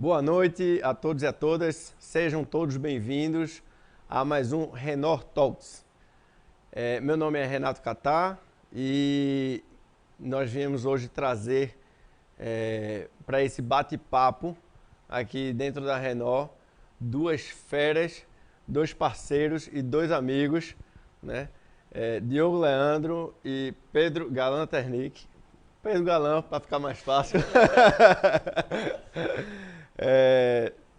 Boa noite a todos e a todas, sejam todos bem-vindos a mais um Renor Talks. Meu nome é Renato Catar e nós viemos hoje trazer para esse bate-papo aqui dentro da Renor duas feras, dois parceiros e dois amigos, né? Diogo Leandro e Pedro Galan Ternic. Pedro Galan, para ficar mais fácil.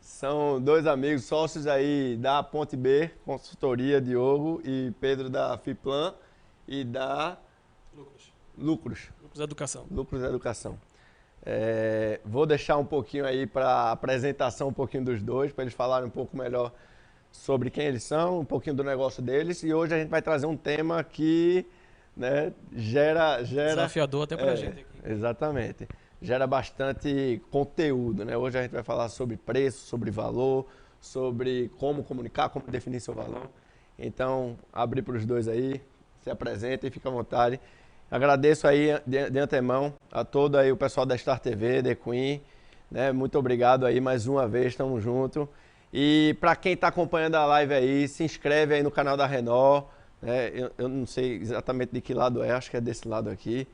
São dois amigos, sócios aí da Ponte B, consultoria, Diogo e Pedro da Fiplan e da Lucros Educação. Lucros Educação. Vou deixar um pouquinho aí para a apresentação um pouquinho dos dois, para eles falarem um pouco melhor sobre quem eles são, um pouquinho do negócio deles. E hoje a gente vai trazer um tema que, né, gera Desafiador até pra gente aqui. Exatamente. Gera bastante conteúdo, né? Hoje a gente vai falar sobre preço, sobre valor, sobre como comunicar, como definir seu valor. Então, abrir para os dois aí, se apresentem, fiquem à vontade. Agradeço aí de antemão a todo aí o pessoal da Star TV, The Queen, né? Muito obrigado aí mais uma vez, estamos juntos. E para quem está acompanhando a live aí, se inscreve aí no canal da Renor, né? Eu não sei exatamente de que lado é, acho que é desse lado aqui,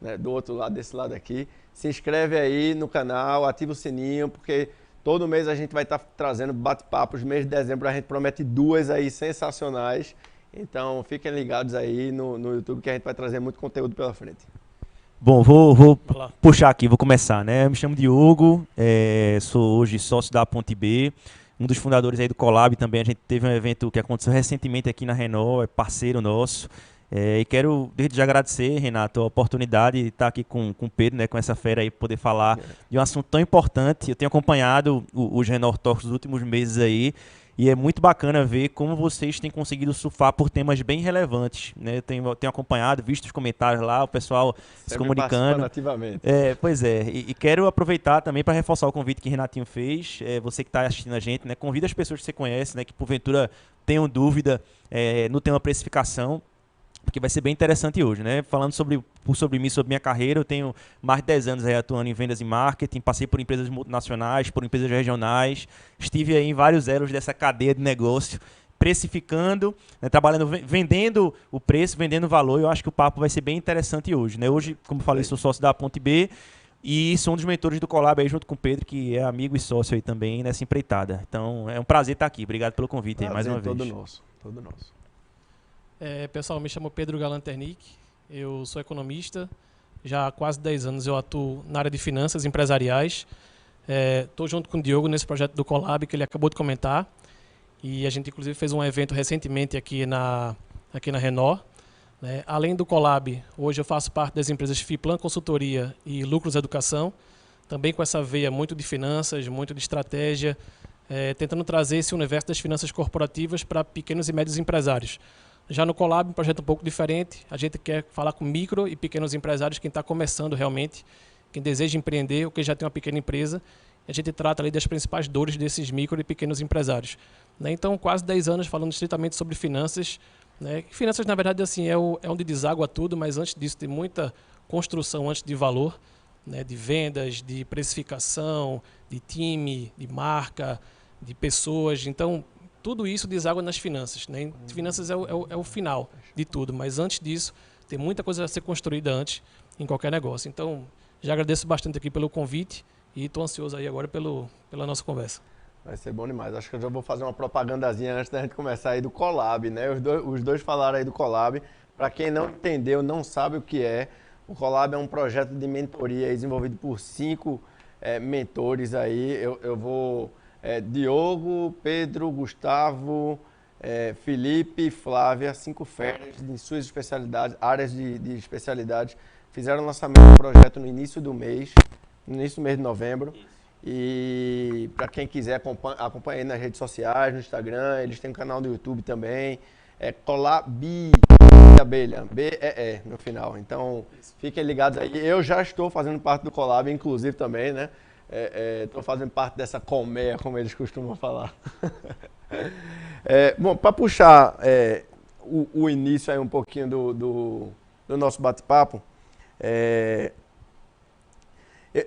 né? Do outro lado, desse lado aqui. Se inscreve aí no canal, ativa o sininho, porque todo mês a gente vai estar trazendo bate-papos. Mês de dezembro a gente promete duas aí sensacionais. Então fiquem ligados aí no YouTube que a gente vai trazer muito conteúdo pela frente. Bom, vou puxar aqui, vou começar, né? Eu me chamo Diogo, sou hoje sócio da Ponte B, um dos fundadores aí do Colab também. A gente teve um evento que aconteceu recentemente aqui na Renor, é parceiro nosso. E quero desde já agradecer, Renato, a oportunidade de estar aqui com o Pedro, né, com essa fera aí, poder falar de um assunto tão importante. Eu tenho acompanhado os Renor Talks nos últimos meses aí, e é muito bacana ver como vocês têm conseguido surfar por temas bem relevantes, né? Eu tenho acompanhado, visto os comentários lá, o pessoal se comunicando. Ativamente. Pois é, e quero aproveitar também para reforçar o convite que o Renatinho fez. Você que está assistindo a gente, né? Convida as pessoas que você conhece, né, que porventura tenham dúvida no tema precificação, porque vai ser bem interessante hoje, né? Falando sobre mim, sobre minha carreira, eu tenho mais de 10 anos aí atuando em vendas e marketing, passei por empresas multinacionais, por empresas regionais, estive aí em vários elos dessa cadeia de negócio, precificando, né, trabalhando, vendendo o preço, vendendo o valor. Eu acho que o papo vai ser bem interessante hoje, né? Hoje, como falei, sou sócio da Ponte B e sou um dos mentores do Colab aí junto com o Pedro, que é amigo e sócio aí também nessa empreitada. Então, é um prazer estar aqui. Obrigado pelo convite aí mais uma vez. Todo nosso. Pessoal, me chamo Pedro Galan Ternic, eu sou economista, já há quase 10 anos eu atuo na área de finanças empresariais. Estou junto com o Diogo nesse projeto do Colab, que ele acabou de comentar, e a gente inclusive fez um evento recentemente aqui na Renor. Né? Além do Colab, hoje eu faço parte das empresas Fiplan Consultoria e Lucros Educação, também com essa veia muito de finanças, muito de estratégia, tentando trazer esse universo das finanças corporativas para pequenos e médios empresários. Já no Colab, um projeto um pouco diferente, a gente quer falar com micro e pequenos empresários, quem está começando realmente, quem deseja empreender ou quem já tem uma pequena empresa. A gente trata ali das principais dores desses micro e pequenos empresários. Né? Então, quase 10 anos falando estritamente sobre finanças. Né? Finanças, na verdade, assim, é onde deságua tudo, mas antes disso tem muita construção antes de valor, né? De vendas, de precificação, de time, de marca, de pessoas. Então, tudo isso deságua nas finanças. Né? Finanças é o final de tudo, mas antes disso, tem muita coisa a ser construída antes em qualquer negócio. Então, já agradeço bastante aqui pelo convite e estou ansioso aí agora pela nossa conversa. Vai ser bom demais. Acho que eu já vou fazer uma propagandazinha antes da gente começar aí do Colab, né? Os dois falaram aí do Colab. Para quem não entendeu, não sabe o que é, o Colab é um projeto de mentoria desenvolvido por 5 mentores aí. Eu vou... Diogo, Pedro, Gustavo, Felipe, Flávia, 5 feras de suas especialidades, áreas de especialidades, fizeram o lançamento do projeto no início do mês de novembro. E para quem quiser acompanha aí nas redes sociais, no Instagram, eles têm um canal no YouTube também, Colab de abelha, B-E-E no final. Então, fiquem ligados aí. Eu já estou fazendo parte do Colab, inclusive também, né? Estou fazendo parte dessa colmeia, como eles costumam falar. Bom, para puxar o início aí um pouquinho do nosso bate-papo,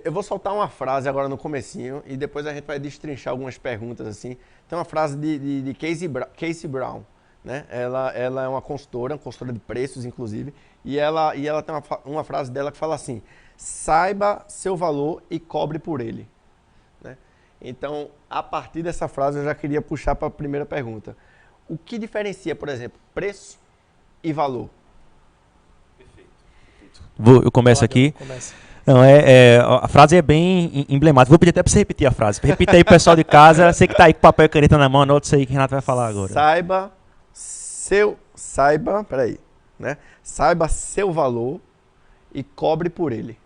Eu vou soltar uma frase agora no comecinho e depois a gente vai destrinchar algumas perguntas assim. Tem uma frase de Casey Brown, né? Ela é uma consultora de preços, inclusive, e ela tem uma frase dela que fala assim: saiba seu valor e cobre por ele. Né? Então, a partir dessa frase, eu já queria puxar para a primeira pergunta. O que diferencia, por exemplo, preço e valor? Eu começo aqui. Não, a frase é bem emblemática. Vou pedir até para você repetir a frase. Repita aí, pessoal de casa. Você que está aí com papel e caneta na mão, anota isso aí que o Renato vai falar agora. Saiba seu valor e cobre por ele.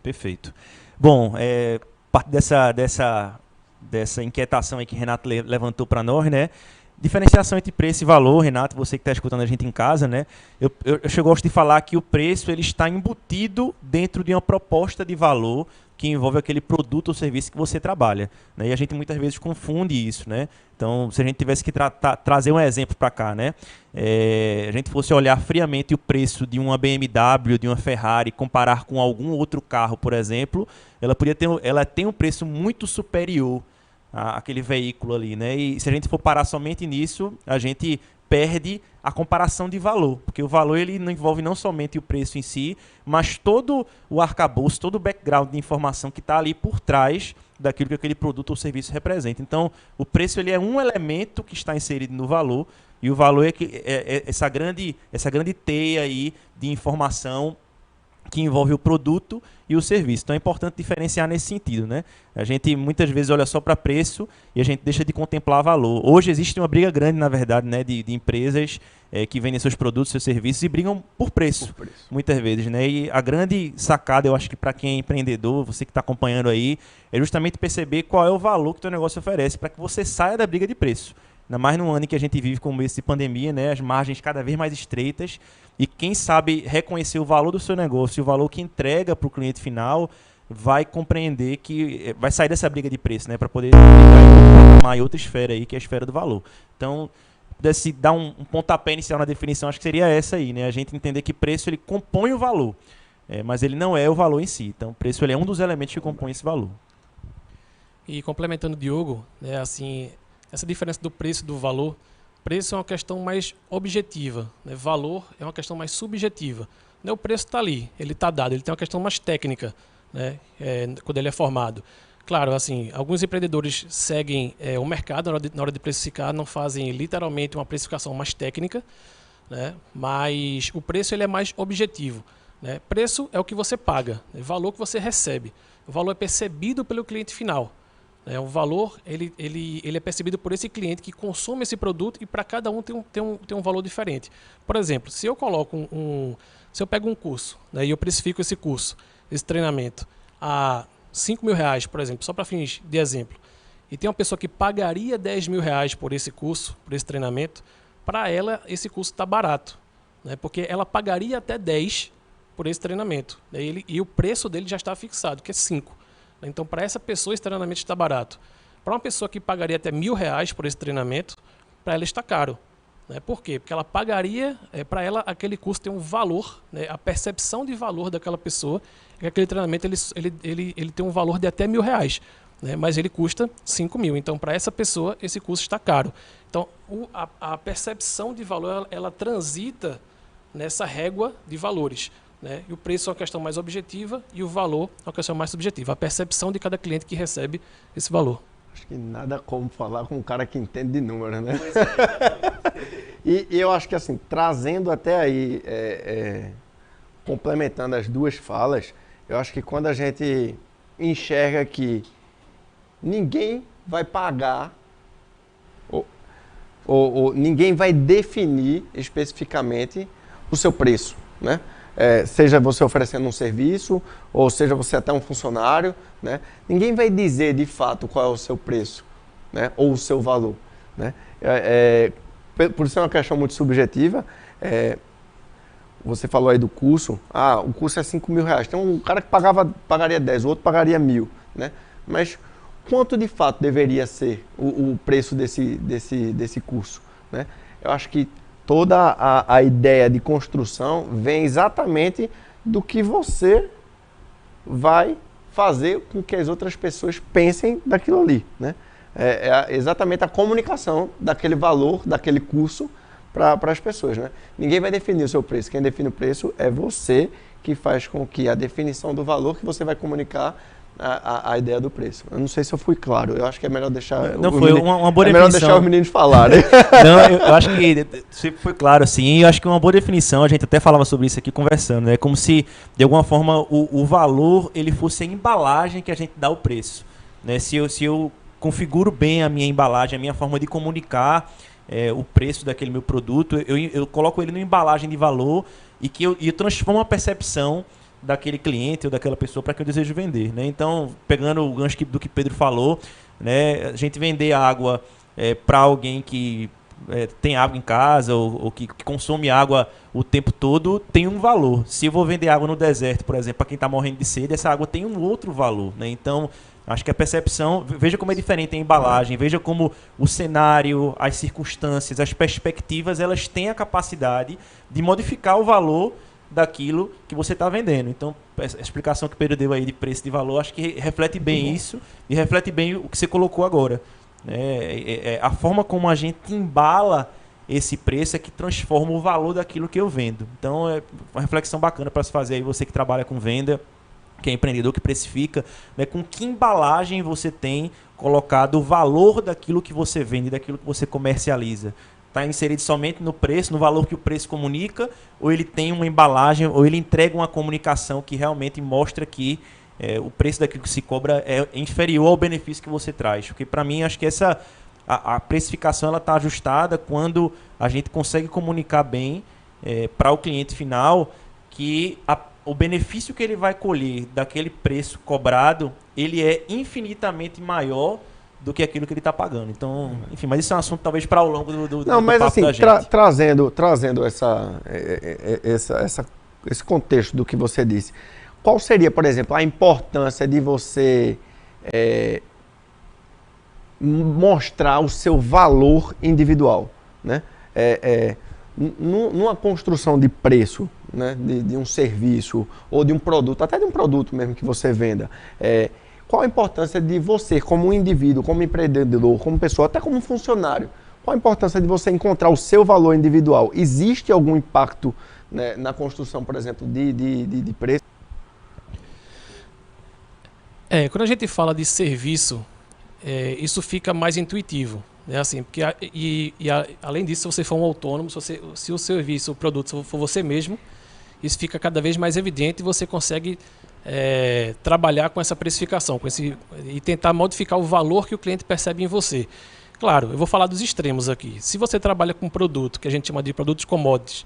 Perfeito. Bom, parte dessa inquietação aí que o Renato levantou para nós, né? Diferenciação entre preço e valor, Renato, você que está escutando a gente em casa, né? Eu gosto de falar que o preço ele está embutido dentro de uma proposta de valor que envolve aquele produto ou serviço que você trabalha, né? E a gente muitas vezes confunde isso, né? Então, se a gente tivesse que trazer um exemplo para cá, né? A gente fosse olhar friamente o preço de uma BMW, de uma Ferrari, comparar com algum outro carro, por exemplo, ela tem um preço muito superior aquele veículo ali, né? E se a gente for parar somente nisso, a gente perde a comparação de valor, porque o valor ele não envolve não somente o preço em si, mas todo o arcabouço, todo o background de informação que está ali por trás daquilo que aquele produto ou serviço representa. Então, o preço ele é um elemento que está inserido no valor, e o valor é essa grande teia aí de informação que envolve o produto e o serviço. Então é importante diferenciar nesse sentido, né? A gente muitas vezes olha só para preço e a gente deixa de contemplar valor. Hoje existe uma briga grande, na verdade, né, de empresas que vendem seus produtos, seus serviços e brigam por preço, muitas vezes, né? E a grande sacada, eu acho que para quem é empreendedor, você que está acompanhando aí, é justamente perceber qual é o valor que o teu negócio oferece para que você saia da briga de preço. Ainda mais num ano em que a gente vive como esse de pandemia, né? As margens cada vez mais estreitas. E quem sabe reconhecer o valor do seu negócio e o valor que entrega para o cliente final vai compreender que vai sair dessa briga de preço, né? Para poder entrar em outra esfera aí, que é a esfera do valor. Então, se dar um pontapé inicial na definição, acho que seria essa aí, né? A gente entender que preço ele compõe o valor, mas ele não é o valor em si. Então, o preço ele é um dos elementos que compõe esse valor. E complementando o Diogo, né, assim, essa diferença do preço e do valor, preço é uma questão mais objetiva, né? Valor é uma questão mais subjetiva. Né? O preço está ali, ele está dado, ele tem uma questão mais técnica, né? Quando ele é formado. Claro, assim, alguns empreendedores seguem o mercado na hora de precificar, não fazem literalmente uma precificação mais técnica, né? Mas o preço ele é mais objetivo. Né? Preço é o que você paga, é o valor que você recebe. O valor é percebido pelo cliente final. O valor ele é percebido por esse cliente que consome esse produto e para cada um tem um valor diferente. Por exemplo, se eu coloco se eu pego um curso, né, e eu precifico esse curso, esse treinamento a R$5.000, por exemplo, só para fins de exemplo, e tem uma pessoa que pagaria R$10.000 por esse curso, por esse treinamento, para ela esse curso está barato, né, porque ela pagaria até 10 por esse treinamento, né, e o preço dele já está fixado, que é 5. Então, para essa pessoa, esse treinamento está barato. Para uma pessoa que pagaria até R$1.000 por esse treinamento, para ela está caro. Né? Por quê? Porque ela pagaria, para ela, aquele curso tem um valor, né? A percepção de valor daquela pessoa, que aquele treinamento ele tem um valor de até R$1.000, né? Mas ele custa 5.000. Então, para essa pessoa, esse curso está caro. Então, a percepção de valor, ela transita nessa régua de valores. Né? E o preço é uma questão mais objetiva e o valor é uma questão mais subjetiva. A percepção de cada cliente que recebe esse valor. Acho que nada como falar com um cara que entende de números, né? E eu acho que assim, trazendo até aí, complementando as duas falas, eu acho que quando a gente enxerga que ninguém vai pagar ou ninguém vai definir especificamente o seu preço, né? Seja você oferecendo um serviço, ou seja você até um funcionário, né? Ninguém vai dizer de fato qual é o seu preço, né? Ou o seu valor, né? Por ser uma questão muito subjetiva, você falou aí do curso, o curso é R$5.000, tem um cara que pagaria 10, o outro pagaria 1.000, né? Mas quanto de fato deveria ser o preço desse curso, né? Eu acho que toda a ideia de construção vem exatamente do que você vai fazer com que as outras pessoas pensem daquilo ali, né? Exatamente a comunicação daquele valor, daquele curso para as pessoas, né? Ninguém vai definir o seu preço. Quem define o preço é você, que faz com que a definição do valor que você vai comunicar a ideia do preço. Eu não sei se eu fui claro. Eu acho que é melhor deixar não foi uma boa definição. Melhor deixar os meninos falarem. Não, eu acho que sempre foi claro assim. Eu acho que uma boa definição, a gente até falava sobre isso aqui conversando, né? Como se de alguma forma o valor ele fosse a embalagem que a gente dá o preço, né? Se eu configuro bem a minha embalagem, a minha forma de comunicar o preço daquele meu produto, eu coloco ele numa embalagem de valor e que eu transformo a percepção daquele cliente ou daquela pessoa para que eu desejo vender, né? Então, pegando o gancho do que Pedro falou, né, a gente vender água para alguém que tem água em casa ou que consome água o tempo todo, tem um valor. Se eu vou vender água no deserto, por exemplo, para quem está morrendo de sede, essa água tem um outro valor, né? Então, acho que a percepção, veja como é diferente a embalagem, veja como o cenário, as circunstâncias, as perspectivas, elas têm a capacidade de modificar o valor daquilo que você está vendendo. Então, a explicação que o Pedro deu aí de preço e de valor, acho que reflete bem isso e reflete bem o que você colocou agora. A forma como a gente embala esse preço é que transforma o valor daquilo que eu vendo. Então, é uma reflexão bacana para se fazer aí, você que trabalha com venda, que é empreendedor, que precifica, né, com que embalagem você tem colocado o valor daquilo que você vende, daquilo que você comercializa. Está inserido somente no preço, no valor que o preço comunica, ou ele tem uma embalagem, ou ele entrega uma comunicação que realmente mostra que o preço daquilo que se cobra é inferior ao benefício que você traz. Porque, para mim, acho que a precificação está ajustada quando a gente consegue comunicar bem para o cliente final que o benefício que ele vai colher daquele preço cobrado, ele é infinitamente maior do que aquilo que ele está pagando. Então, enfim, mas isso é um assunto talvez para ao longo do mas papo assim, da gente. Trazendo esse contexto do que você disse, qual seria, por exemplo, a importância de você mostrar o seu valor individual, né? Numa construção de preço, né, de um serviço ou de um produto, até de um produto mesmo que você venda, qual a importância de você, como um indivíduo, como empreendedor, como pessoa, até como funcionário, qual a importância de você encontrar o seu valor individual? Existe algum impacto, né, na construção, por exemplo, de preço? Quando a gente fala de serviço, isso fica mais intuitivo. Né? Assim, porque além disso, se você for um autônomo, se o serviço, o produto for você mesmo, isso fica cada vez mais evidente e você consegue trabalhar com essa precificação e tentar modificar o valor que o cliente percebe em você. Claro, eu vou falar dos extremos aqui. Se você trabalha com um produto, que a gente chama de produtos commodities,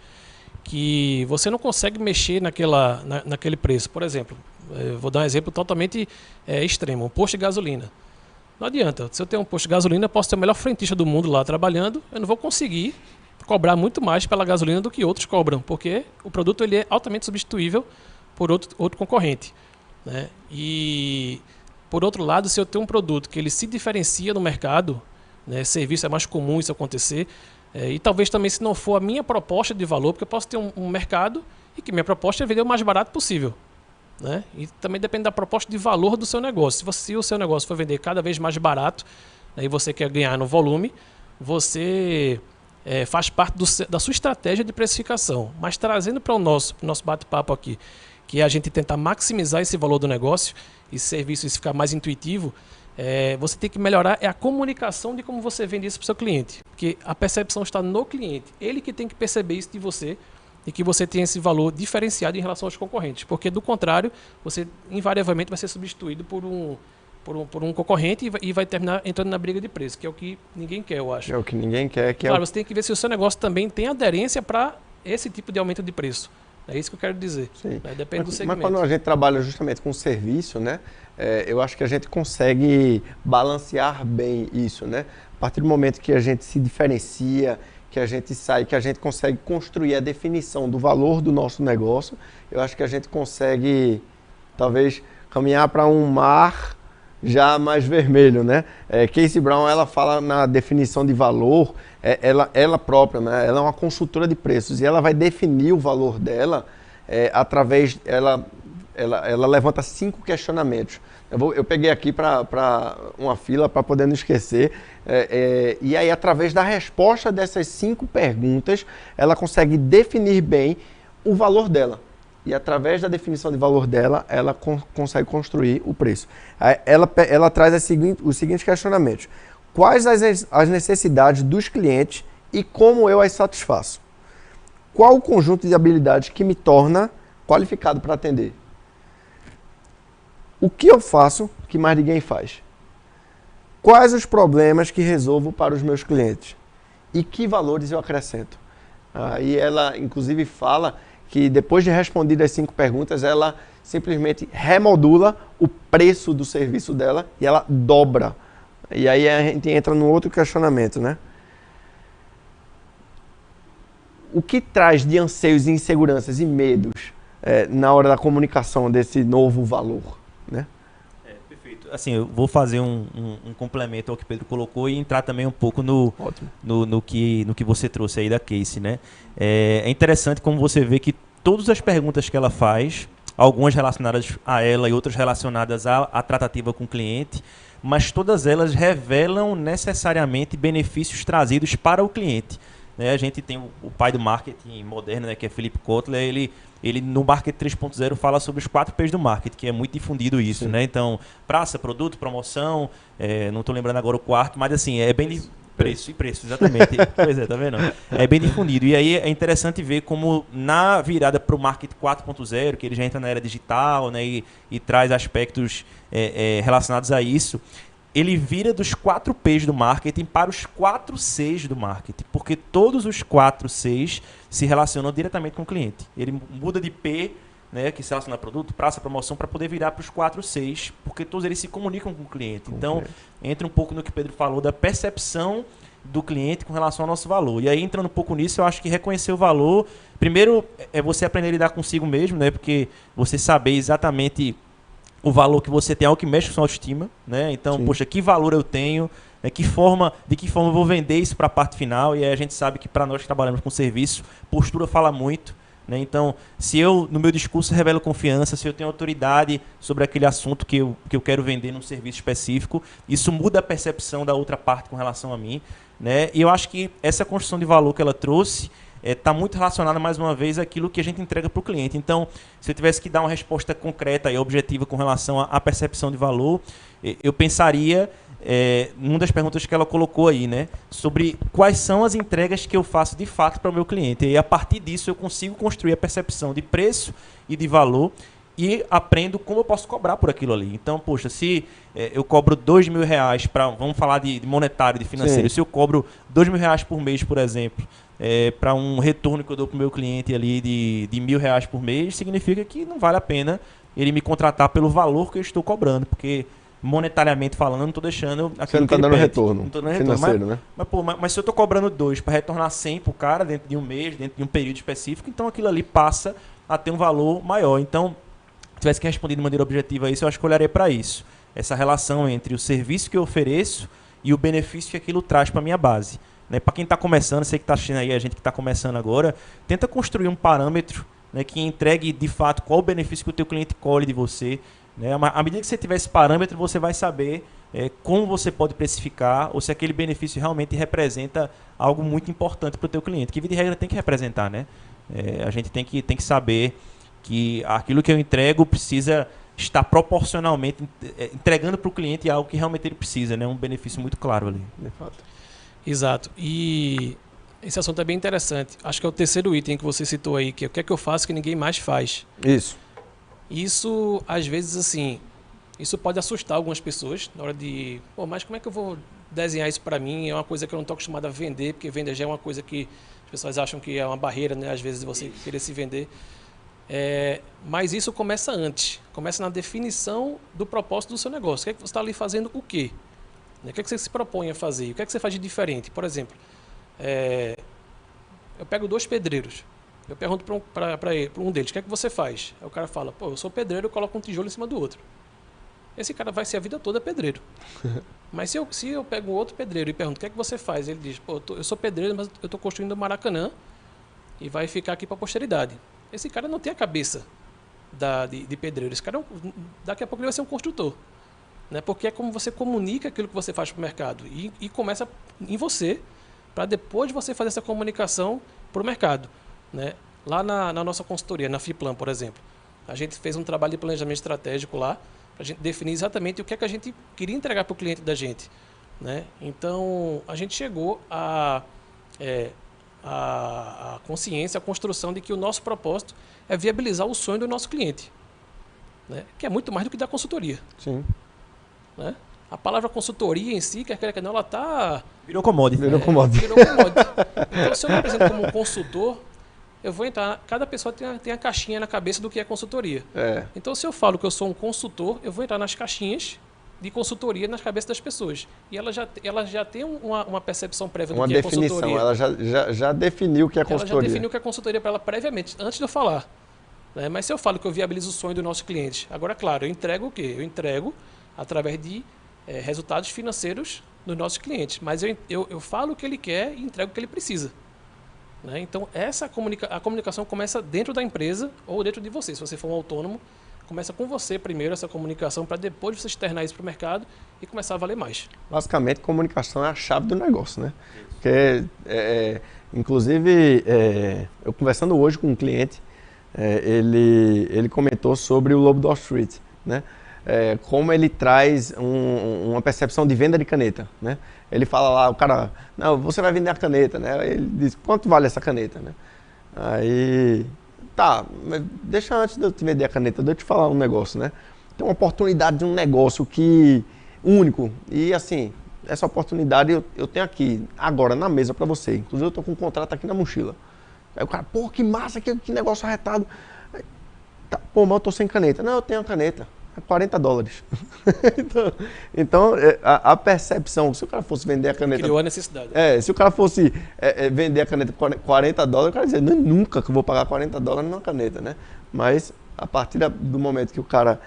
que você não consegue mexer naquele preço. Por exemplo, eu vou dar um exemplo totalmente extremo, um posto de gasolina. Não adianta, se eu tenho um posto de gasolina, eu posso ter o melhor frentista do mundo lá trabalhando, eu não vou conseguir cobrar muito mais pela gasolina do que outros cobram, porque o produto ele é altamente substituível por outro concorrente. Né? E, por outro lado, se eu tenho um produto que ele se diferencia no mercado, né, serviço é mais comum isso acontecer, e talvez também se não for a minha proposta de valor, porque eu posso ter um mercado e que minha proposta é vender o mais barato possível. Né? E também depende da proposta de valor do seu negócio. Se o seu negócio for vender cada vez mais barato, né, e você quer ganhar no volume, você faz parte da sua estratégia de precificação. Mas trazendo para o nosso bate-papo aqui, que é a gente tentar maximizar esse valor do negócio e serviço isso ficar mais intuitivo, você tem que melhorar a comunicação de como você vende isso para o seu cliente. Porque a percepção está no cliente. Ele que tem que perceber isso de você e que você tem esse valor diferenciado em relação aos concorrentes. Porque, do contrário, você invariavelmente vai ser substituído por um concorrente e vai terminar entrando na briga de preço, que é o que ninguém quer, eu acho. É o que ninguém quer. Claro, você tem que ver se o seu negócio também tem aderência para esse tipo de aumento de preço. É isso que eu quero dizer. Sim. Depende do segmento. Mas quando a gente trabalha justamente com serviço, né, eu acho que a gente consegue balancear bem isso, né? A partir do momento que a gente se diferencia, que a gente sai, que a gente consegue construir a definição do valor do nosso negócio, eu acho que a gente consegue, talvez, caminhar para um mar já mais vermelho, né? Casey Brown, ela fala na definição de valor, ela própria, né? Ela é uma consultora de preços e ela vai definir o valor dela através, ela ela levanta 5 questionamentos. Eu peguei aqui para uma fila para poder não esquecer. E aí, através da resposta dessas 5 perguntas, ela consegue definir bem o valor dela. E através da definição de valor dela, ela consegue construir o preço. Ela traz os seguintes questionamentos. Quais as necessidades dos clientes e como eu as satisfaço? Qual o conjunto de habilidades que me torna qualificado para atender? O que eu faço que mais ninguém faz? Quais os problemas que resolvo para os meus clientes? E que valores eu acrescento? Aí ela, inclusive, fala que depois de respondidas as 5 perguntas, ela simplesmente remodula o preço do serviço dela e ela dobra. E aí a gente entra no outro questionamento, né? O que traz de anseios, inseguranças e medos na hora da comunicação desse novo valor, né? Perfeito. Assim, eu vou fazer um complemento ao que o Pedro colocou e entrar também um pouco no que você trouxe aí da case, né? É interessante como você vê que todas as perguntas que ela faz, algumas relacionadas a ela e outras relacionadas à tratativa com o cliente, mas todas elas revelam necessariamente benefícios trazidos para o cliente. A gente tem o pai do marketing moderno, né, que é Philip Kotler, ele no Marketing 3.0 fala sobre os 4 P's do marketing, que é muito difundido isso, né? Então, praça, produto, promoção, não estou lembrando agora o quarto, mas assim, é bem... Preço, exatamente. Pois é, tá vendo? É bem difundido. E aí é interessante ver como na virada para o Marketing 4.0, que ele já entra na era digital, né, e traz aspectos relacionados a isso, ele vira dos 4 P's do marketing para os 4 C's do marketing, porque todos os 4 C's se relacionam diretamente com o cliente. Ele muda de P, né, que se relaciona a produto, praça, promoção, para poder virar para os 4 C's, porque todos eles se comunicam com o cliente. Então, entra um pouco no que o Pedro falou da percepção do cliente com relação ao nosso valor. E aí, entrando um pouco nisso, eu acho que reconhecer o valor, primeiro, é você aprender a lidar consigo mesmo, né, porque você saber exatamente o valor que você tem é algo que mexe com a sua autoestima, né? Então, sim, poxa, que valor eu tenho, de que forma eu vou vender isso para a parte final, e aí a gente sabe que para nós que trabalhamos com serviço, postura fala muito, né? Então, se eu, no meu discurso, revelo confiança, se eu tenho autoridade sobre aquele assunto que eu quero vender num serviço específico, isso muda a percepção da outra parte com relação a mim, né? E eu acho que essa construção de valor que ela trouxe está muito relacionada, mais uma vez, àquilo que a gente entrega para o cliente. Então, se eu tivesse que dar uma resposta concreta e objetiva com relação à percepção de valor, eu pensaria, numa das perguntas que ela colocou aí, né, sobre quais são as entregas que eu faço de fato para o meu cliente. E a partir disso eu consigo construir a percepção de preço e de valor e aprendo como eu posso cobrar por aquilo ali. Então, poxa, se eu cobro R$2.000 para, vamos falar de monetário, de financeiro, sim, se eu cobro R$2.000 por mês, por exemplo, para um retorno que eu dou para o meu cliente ali de R$1.000 por mês, significa que não vale a pena ele me contratar pelo valor que eu estou cobrando, porque monetariamente falando, eu não estou deixando... Você não está dando retorno, não tô dando financeiro, retorno, né? Mas se eu estou cobrando 2 para retornar 100 para o cara dentro de um mês, dentro de um período específico, então aquilo ali passa a ter um valor maior. Então, se tivesse que responder de maneira objetiva a isso, eu acho que eu olharia para isso. Essa relação entre o serviço que eu ofereço e o benefício que aquilo traz para a minha base. Né? Para quem está começando, sei que está assistindo aí, a gente que está começando agora, tenta construir um parâmetro, né, que entregue de fato qual o benefício que o teu cliente colhe de você. Né? À medida que você tiver esse parâmetro, você vai saber como você pode precificar ou se aquele benefício realmente representa algo muito importante para o teu cliente. Que, via de regra, tem que representar. Né? A gente tem que saber que aquilo que eu entrego precisa estar proporcionalmente entregando para o cliente algo que realmente ele precisa, né? Um benefício muito claro ali. De fato. Exato. E esse assunto é bem interessante. Acho que é o terceiro item que você citou aí, que é o que é que eu faço que ninguém mais faz. Isso, às vezes, assim, isso pode assustar algumas pessoas na hora de... Pô, mas como é que eu vou desenhar isso para mim? É uma coisa que eu não estou acostumado a vender, porque vender já é uma coisa que as pessoas acham que é uma barreira, né? Às vezes, de você querer se vender. Mas isso começa antes. Começa na definição do propósito do seu negócio. O que é que você está ali fazendo o quê? O que é que você se propõe a fazer? O que é que você faz de diferente? Por exemplo, eu pego 2 pedreiros. Eu pergunto para um deles, o que é que você faz? Aí o cara fala, pô, eu sou pedreiro, eu coloco um tijolo em cima do outro. Esse cara vai ser a vida toda pedreiro. Mas se eu pego um outro pedreiro e pergunto, o que é que você faz? Ele diz, pô, eu sou pedreiro, mas eu estou construindo o Maracanã e vai ficar aqui para a posteridade. Esse cara não tem a cabeça de pedreiro. Esse cara, daqui a pouco ele vai ser um construtor. Né? Porque é como você comunica aquilo que você faz para o mercado. E começa em você, para depois você fazer essa comunicação para o mercado. Né? Lá na nossa consultoria, na FIPLAN, por exemplo, a gente fez um trabalho de planejamento estratégico lá, para a gente definir exatamente o que é que a gente queria entregar para o cliente da gente. Né? Então, a gente chegou a consciência, a construção de que o nosso propósito é viabilizar o sonho do nosso cliente, né? Que é muito mais do que da consultoria. Sim. Né? A palavra consultoria em si, quer queira que não, ela está... Virou commodity. Virou commodity. Virou commodity. Então, se eu me apresento como um consultor, eu vou entrar... Cada pessoa tem a caixinha na cabeça do que é consultoria. Então, se eu falo que eu sou um consultor, eu vou entrar nas caixinhas de consultoria nas cabeças das pessoas. E ela já tem uma percepção prévia do que é consultoria. Uma definição, ela já definiu o que é consultoria. Ela já definiu o que é consultoria para ela previamente, antes de eu falar. Né? Mas se eu falo que eu viabilizo o sonho do nosso cliente, agora, claro, eu entrego o quê? Eu entrego através de resultados financeiros dos nossos clientes. Mas eu falo o que ele quer e entrego o que ele precisa. Né? Então, a comunicação começa dentro da empresa ou dentro de você. Se você for um autônomo, começa com você primeiro, essa comunicação, para depois você externar isso para o mercado e começar a valer mais. Basicamente, comunicação é a chave do negócio, né? Porque, inclusive, eu conversando hoje com um cliente, ele comentou sobre o Lobo do Wall Street, né? Como ele traz uma percepção de venda de caneta, né? Ele fala lá, o cara, não, você vai vender a caneta, né? Ele diz, quanto vale essa caneta, né? Aí... Tá, mas deixa antes de eu te vender a caneta, deixa eu te falar um negócio, né? Tem uma oportunidade de um negócio único. E assim, essa oportunidade eu tenho aqui, agora, na mesa pra você. Inclusive eu tô com um contrato aqui na mochila. Aí o cara, pô, que massa, que negócio arretado. Aí, tá, pô, mas eu tô sem caneta. Não, eu tenho a caneta. É $40. então a percepção, se o cara fosse vender a caneta... Criou a necessidade. Se o cara fosse vender a caneta por $40, o cara ia dizer, nunca que eu vou pagar $40 numa caneta, né? Mas a partir do momento que o cara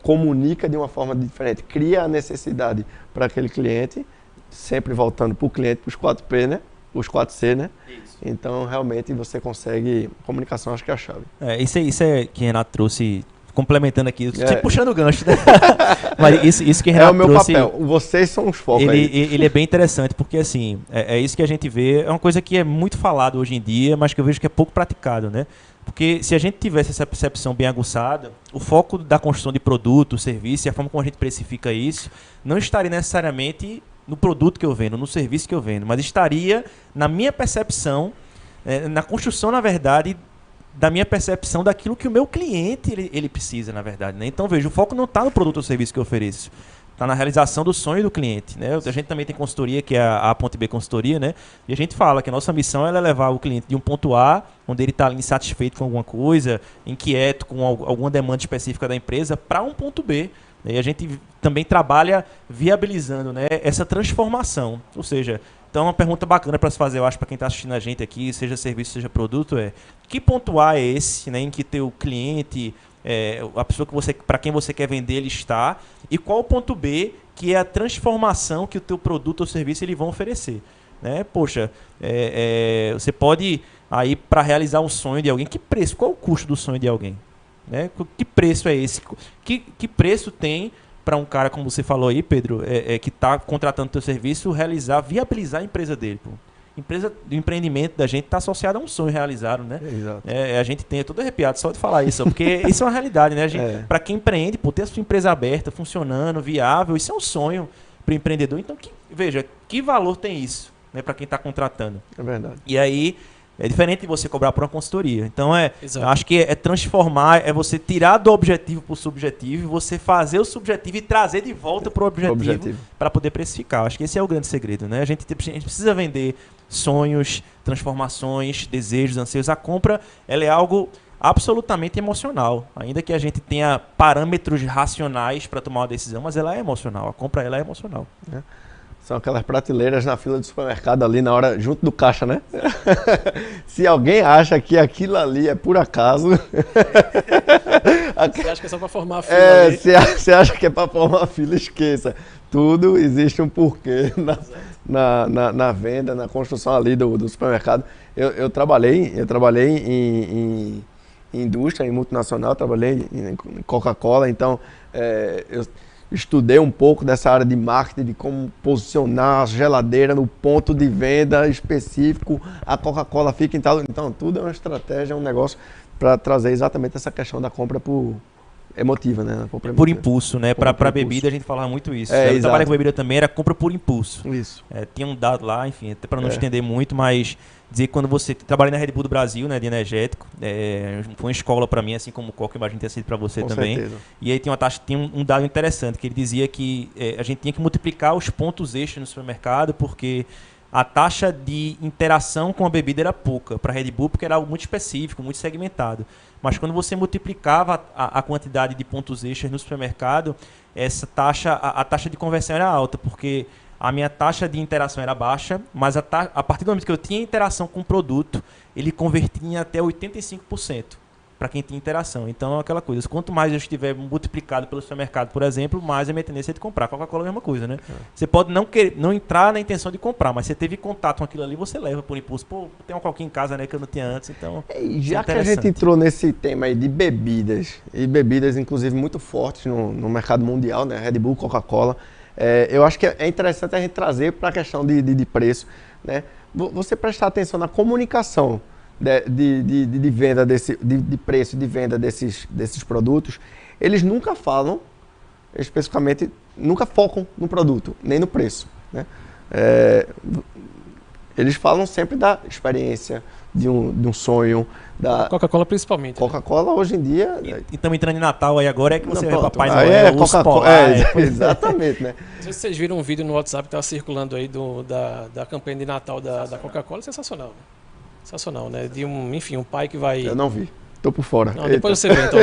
comunica de uma forma diferente, cria a necessidade para aquele cliente, sempre voltando para o cliente, para os 4P, né? Os 4C, né? Isso. Então, realmente, você consegue... Comunicação, acho que é a chave. Isso é que o Renato trouxe... Complementando aqui, sempre puxando o gancho, né? Mas isso que o Renato trouxe... É o meu trouxe, papel, vocês são os focos ele é bem interessante, porque assim, é isso que a gente vê, é uma coisa que é muito falado hoje em dia, mas que eu vejo que é pouco praticado, né? Porque se a gente tivesse essa percepção bem aguçada, o foco da construção de produto, serviço e a forma como a gente precifica isso, não estaria necessariamente no produto que eu vendo, no serviço que eu vendo, mas estaria na minha percepção, na construção, na verdade, da minha percepção daquilo que o meu cliente ele precisa, na verdade. Né? Então, veja, o foco não está no produto ou serviço que eu ofereço. Está na realização do sonho do cliente. Né? A gente também tem consultoria, que é a ponto B consultoria, né? E a gente fala que a nossa missão é levar o cliente de um ponto A, onde ele está insatisfeito com alguma coisa, inquieto com alguma demanda específica da empresa, para um ponto B. E a gente também trabalha viabilizando, né, essa transformação. Ou seja, então uma pergunta bacana para se fazer, eu acho, para quem está assistindo a gente aqui, seja serviço, seja produto, que ponto A é esse, né, em que teu cliente, a pessoa para quem você quer vender, ele está, e qual o ponto B, que é a transformação que o teu produto ou serviço eles vão oferecer. Né? Poxa, você pode, aí para realizar um sonho de alguém, que preço, qual o custo do sonho de alguém? Né? Que preço é esse? Que preço tem para um cara, como você falou aí, Pedro, que está contratando o teu serviço, viabilizar a empresa dele? Pô. O empreendimento da gente está associado a um sonho realizado, né? Exato. A gente tem, todo arrepiado só de falar isso, porque isso é uma realidade, né? Para quem empreende, ter a sua empresa aberta, funcionando, viável, isso é um sonho para o empreendedor. Então, veja, que valor tem isso, né, para quem está contratando? É verdade. E aí, é diferente de você cobrar por uma consultoria. Então, eu acho que é transformar, é você tirar do objetivo para o subjetivo, você fazer o subjetivo e trazer de volta para o objetivo para poder precificar. Acho que esse é o grande segredo, né? A gente precisa vender sonhos, transformações, desejos, anseios. A compra, ela é algo absolutamente emocional. Ainda que a gente tenha parâmetros racionais para tomar uma decisão, mas ela é emocional. A compra, ela é emocional. São aquelas prateleiras na fila do supermercado ali na hora, junto do caixa, né? Se alguém acha que aquilo ali é por acaso... Você acha que é só para formar a fila ali? Você acha que é para formar a fila, esqueça. Tudo existe um porquê na venda, na construção ali do supermercado. Eu trabalhei em indústria, em multinacional, trabalhei em Coca-Cola, então eu estudei um pouco dessa área de marketing, de como posicionar a geladeira no ponto de venda específico, a Coca-Cola fica em tal... Então, tudo é uma estratégia, é um negócio para trazer exatamente essa questão da compra por emotiva, né? Por impulso, né? Para bebida a gente falava muito isso. Eu trabalhei com bebida também, era compra por impulso. Isso. Tinha um dado lá, enfim, até para não estender muito, mas dizer que quando você... Trabalhei na Red Bull do Brasil, né? De energético. Foi uma escola para mim, assim como o Coca, imagino que tenha sido para você também. Certeza. E aí tinha um dado interessante, que ele dizia que a gente tinha que multiplicar os pontos extras no supermercado, porque a taxa de interação com a bebida era pouca para a Red Bull, porque era algo muito específico, muito segmentado. Mas quando você multiplicava a quantidade de pontos extras no supermercado, a taxa de conversão era alta, porque a minha taxa de interação era baixa, mas a partir do momento que eu tinha interação com o produto, ele convertia em até 85%. Para quem tem interação. Então, é aquela coisa. Quanto mais eu estiver multiplicado pelo supermercado, por exemplo, mais a minha tendência é de comprar. Coca-Cola é a mesma coisa, né? Você pode não entrar na intenção de comprar, mas você teve contato com aquilo ali, você leva por impulso. Pô, tem uma Coca em casa, né, que eu não tinha antes, então... Já que a gente entrou nesse tema aí de bebidas, e bebidas, inclusive, muito fortes no mercado mundial, né? Red Bull, Coca-Cola, eu acho que é interessante a gente trazer para a questão de preço, né? Você prestar atenção na comunicação de venda de preço de venda desses produtos, eles nunca falam especificamente, nunca focam no produto, nem no preço, né? Eles falam sempre da experiência, de um sonho. Da Coca-Cola principalmente. Coca-Cola hoje em dia... E estamos entrando em Natal aí agora, que você vê Papai Noel, Coca-Cola. Exatamente, né? Não sei se vocês viram um vídeo no WhatsApp que estava circulando aí da campanha de Natal da Coca-Cola, sensacional, né? Sensacional, né? De um pai que vai... Eu não vi. Tô por fora. Não, depois você vê, então.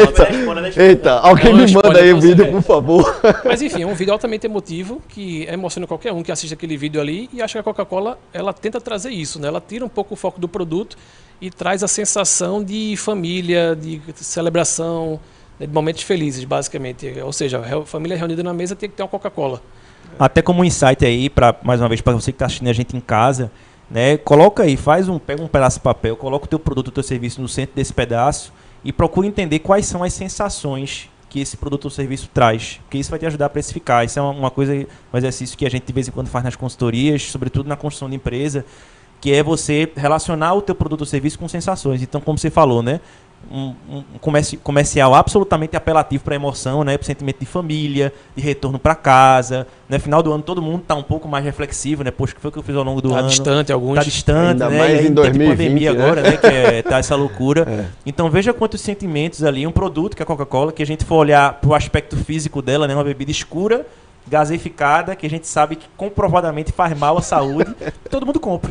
Eita, alguém me manda aí o vídeo, por favor. Mas enfim, é um vídeo altamente emotivo, que emociona qualquer um que assiste aquele vídeo ali, e acho que a Coca-Cola, ela tenta trazer isso, né? Ela tira um pouco o foco do produto e traz a sensação de família, de celebração, né? De momentos felizes, basicamente. Ou seja, a família reunida na mesa tem que ter uma Coca-Cola. Até como um insight aí, mais uma vez, para você que está assistindo a gente em casa, né? Coloca aí, pega um pedaço de papel, coloca o teu produto, o teu serviço no centro desse pedaço e procura entender quais são as sensações que esse produto ou serviço traz, porque isso vai te ajudar a precificar. Isso é uma coisa, um exercício que a gente de vez em quando faz nas consultorias, sobretudo na construção de empresa, que é você relacionar o teu produto ou serviço com sensações. Então, como você falou, né? Um comercial absolutamente apelativo para a emoção, né? Para o sentimento de família, de retorno para casa. No final do ano todo mundo está um pouco mais reflexivo, né? Poxa, o que foi que eu fiz ao longo do ano? Está distante alguns. Está distante, ainda né? mais e aí, em 2020, pandemia né? agora, né? Que tá essa loucura. Então veja quantos sentimentos ali, um produto que é a Coca-Cola, que a gente for olhar para o aspecto físico dela, né? Uma bebida escura, gaseificada, que a gente sabe que comprovadamente faz mal à saúde, todo mundo compra.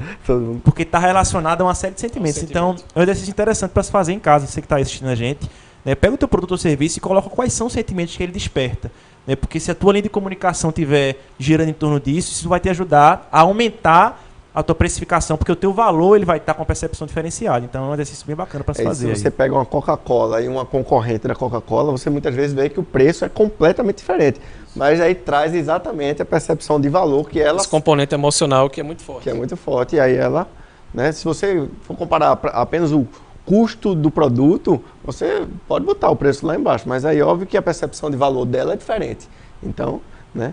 Porque está relacionado a uma série de sentimentos. Então, é um exercício interessante para se fazer em casa, você que está assistindo a gente. Né? Pega o teu produto ou serviço e coloca quais são os sentimentos que ele desperta. Né? Porque se a tua linha de comunicação estiver girando em torno disso, isso vai te ajudar a aumentar a tua precificação, porque o teu valor ele vai estar com uma percepção diferenciada. Então é um exercício bem bacana para se fazer. Se você pega uma Coca-Cola e uma concorrente da Coca-Cola, você muitas vezes vê que o preço é completamente diferente. Mas aí traz exatamente a percepção de valor que ela... Esse componente emocional que é muito forte. Que é muito forte. E aí ela, né, se você for comparar apenas o custo do produto, você pode botar o preço lá embaixo. Mas aí óbvio que a percepção de valor dela é diferente. Então, né?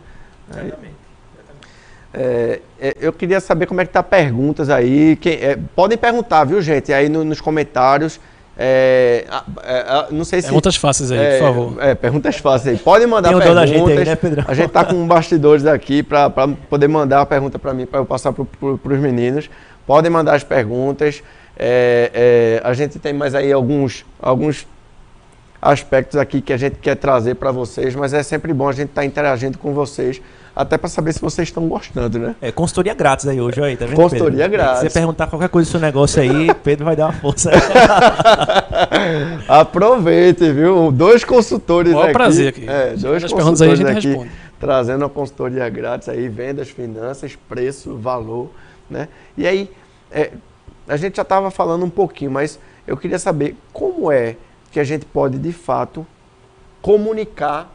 Exatamente. Eu queria saber como é que tá perguntas aí. Podem perguntar, viu, gente? Aí nos comentários. Não sei se... Perguntas fáceis aí, por favor. Perguntas fáceis aí. Podem mandar perguntas. Da gente aí, né, Pedro? A gente tá com bastidores aqui para poder mandar a pergunta para mim, para eu passar para os meninos. Podem mandar as perguntas. A gente tem mais aí alguns aspectos aqui que a gente quer trazer para vocês, mas é sempre bom a gente estar interagindo com vocês, até para saber se vocês estão gostando, né? Consultoria grátis aí hoje, aí, tá vendo, consultoria Pedro? grátis. Se você perguntar qualquer coisa do seu negócio aí, Pedro vai dar uma força. Aproveite, viu? 2 consultores aqui. Prazer aqui. 2 consultores aí a gente aqui responde. Trazendo uma consultoria grátis aí, vendas, finanças, preço, valor, né? E aí, a gente já estava falando um pouquinho, mas eu queria saber como é que a gente pode, de fato, comunicar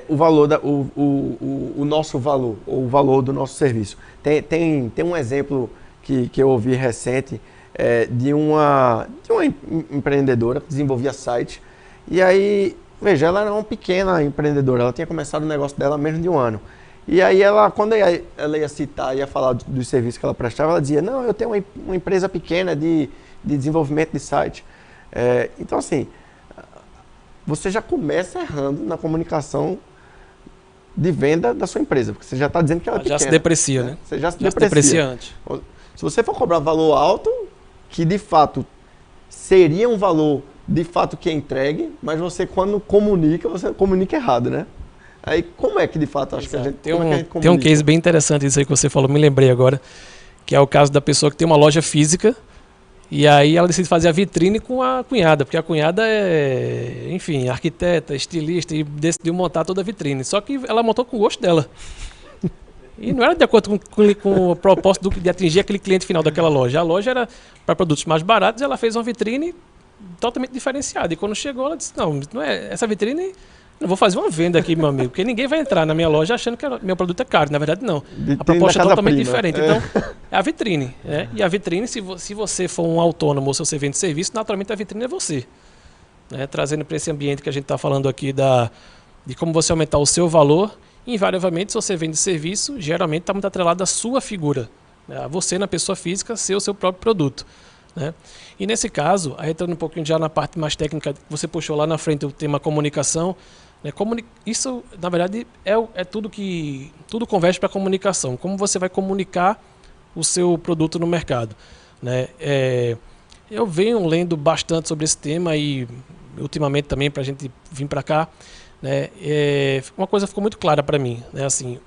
o valor, o nosso valor, ou o valor do nosso serviço. Tem um exemplo que eu ouvi recente, de uma empreendedora que desenvolvia site. E aí, veja, ela era uma pequena empreendedora, ela tinha começado o negócio dela há menos de um ano. E aí, quando ela ia citar, ia falar dos serviços que ela prestava, ela dizia, não, eu tenho uma empresa pequena de desenvolvimento de site. Então, assim, você já começa errando na comunicação de venda da sua empresa, porque você já está dizendo que ela é pequena. Já se deprecia, né? Você já se deprecia antes. Se você for cobrar valor alto, que de fato seria um valor de fato que é entregue, mas você quando comunica, você comunica errado, né? Aí como é que de fato acho que a gente tem um case bem interessante isso aí que você falou, me lembrei agora, que é o caso da pessoa que tem uma loja física e aí ela decide fazer a vitrine com a cunhada, porque a cunhada é, enfim, arquiteta, estilista e decidiu montar toda a vitrine. Só que ela montou com o gosto dela. E não era de acordo com o propósito de atingir aquele cliente final daquela loja. A loja era para produtos mais baratos e ela fez uma vitrine totalmente diferenciada. E quando chegou, ela disse, não é essa vitrine... Não vou fazer uma venda aqui, meu amigo, porque ninguém vai entrar na minha loja achando que meu produto é caro. Na verdade, não. A proposta é totalmente diferente. Então, é a vitrine. Né? E a vitrine, se você for um autônomo ou se você vende serviço, naturalmente a vitrine é você. Né? Trazendo para esse ambiente que a gente está falando aqui de como você aumentar o seu valor, invariavelmente, se você vende serviço, geralmente está muito atrelado à sua figura. Né? A você, na pessoa física, ser o seu próprio produto. Né? E nesse caso, aí entrando um pouquinho já na parte mais técnica, que você puxou lá na frente o tema comunicação, né? Isso, na verdade, é tudo converge para a comunicação. Como você vai comunicar o seu produto no mercado. Né? Eu venho lendo bastante sobre esse tema e, ultimamente também, para a gente vir para cá, né? Uma coisa ficou muito clara para mim. Né? Assim,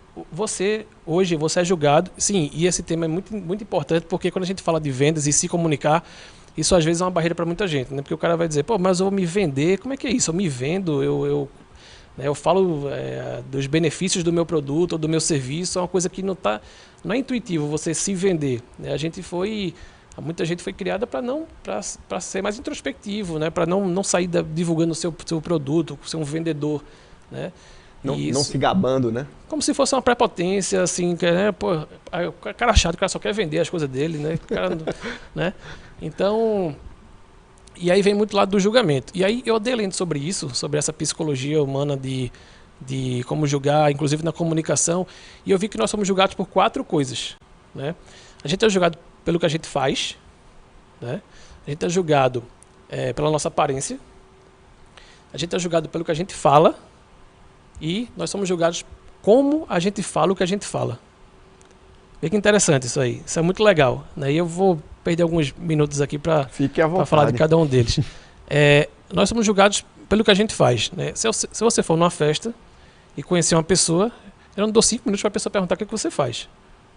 hoje você é julgado, sim, e esse tema é muito, muito importante, porque quando a gente fala de vendas e se comunicar, isso às vezes é uma barreira para muita gente, né? Porque o cara vai dizer, pô, mas eu vou me vender, como é que é isso? Eu me vendo, eu falo dos benefícios do meu produto ou do meu serviço, é uma coisa que não é intuitivo você se vender. Né? Muita gente foi criada para ser mais introspectivo, né? Para não sair divulgando o seu produto, ser um vendedor, né? Não se gabando, né? Como se fosse uma prepotência, assim, que, né? Pô, o cara chato, o cara só quer vender as coisas dele, né? O cara, né? Então, e aí vem muito lado do julgamento. E aí eu andei lendo sobre isso, sobre essa psicologia humana de como julgar, inclusive na comunicação, e eu vi que nós somos julgados por 4 coisas, né? A gente é julgado pelo que a gente faz, né? A gente é julgado pela nossa aparência, a gente é julgado pelo que a gente fala, e nós somos julgados como a gente fala o que a gente fala. Vê que interessante isso aí. Isso é muito legal. Né? E eu vou perder alguns minutos aqui para falar de cada um deles. Nós somos julgados pelo que a gente faz. Né? Se você for numa festa e conhecer uma pessoa, eu não dou 5 minutos para a pessoa perguntar o que você faz.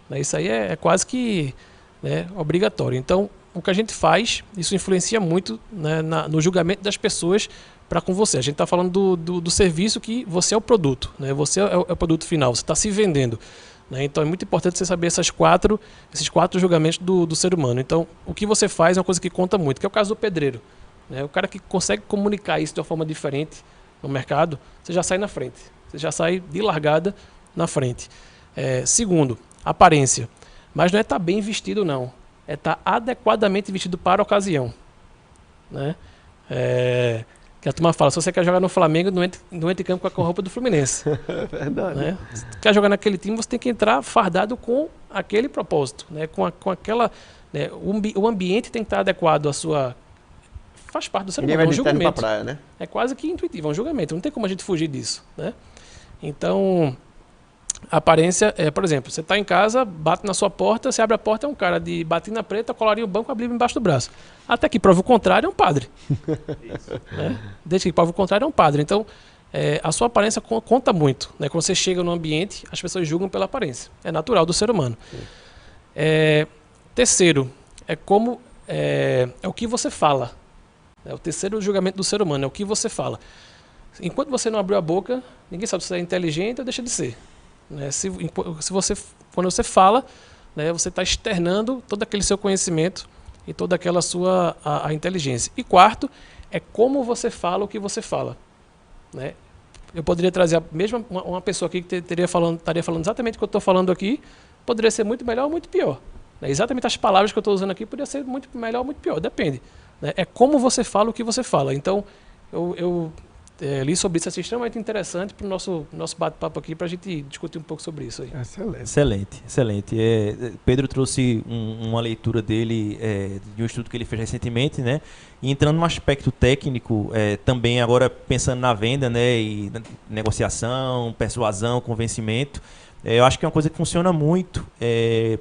Né? Isso aí é quase que, né, obrigatório. Então, o que a gente faz, isso influencia muito, né, no julgamento das pessoas para com você. A gente está falando do serviço que você é o produto, né? Você é o produto final, você está se vendendo. Né? Então é muito importante você saber esses 4 julgamentos do ser humano. Então o que você faz é uma coisa que conta muito, que é o caso do pedreiro. Né? O cara que consegue comunicar isso de uma forma diferente no mercado, você já sai na frente. Você já sai de largada na frente. Segundo, aparência. Mas não é estar bem vestido, não. É estar adequadamente vestido para a ocasião. Né? Que a turma fala, se você quer jogar no Flamengo, não entre em campo com a roupa do Fluminense. Verdade. Né? Se quer jogar naquele time, você tem que entrar fardado com aquele propósito. Né? Com aquela, né? O ambiente tem que estar adequado à sua... Faz parte do ser humano, é um julgamento. Pra praia, né? É quase que intuitivo, é um julgamento. Não tem como a gente fugir disso. Né? Então, a aparência por exemplo, você está em casa, bate na sua porta, você abre a porta, é um cara de batina preta, colarinho branco, abriu embaixo do braço. Até que prova o contrário, é um padre. Né? Desde que prova o contrário, é um padre. Então, a sua aparência conta muito. Né? Quando você chega no ambiente, as pessoas julgam pela aparência. É natural do ser humano. Terceiro, é o que você fala. O terceiro julgamento do ser humano é o que você fala. Enquanto você não abriu a boca, ninguém sabe se você é inteligente ou deixa de ser. Né? Quando você fala, né, você está externando todo aquele seu conhecimento e toda aquela sua a inteligência. E quarto, é como você fala o que você fala. Né? Eu poderia trazer uma pessoa aqui que estaria falando exatamente o que eu estou falando aqui, poderia ser muito melhor ou muito pior. né? Exatamente as palavras que eu estou usando aqui podia ser muito melhor ou muito pior, depende, né? É como você fala o que você fala. Então, eu li sobre isso, é extremamente interessante para o nosso bate-papo aqui, para a gente discutir um pouco sobre isso aí. Excelente. Pedro trouxe uma leitura dele, de um estudo que ele fez recentemente, né? E entrando no aspecto técnico, também agora pensando na venda, né? E na negociação, persuasão, convencimento, eu acho que é uma coisa que funciona muito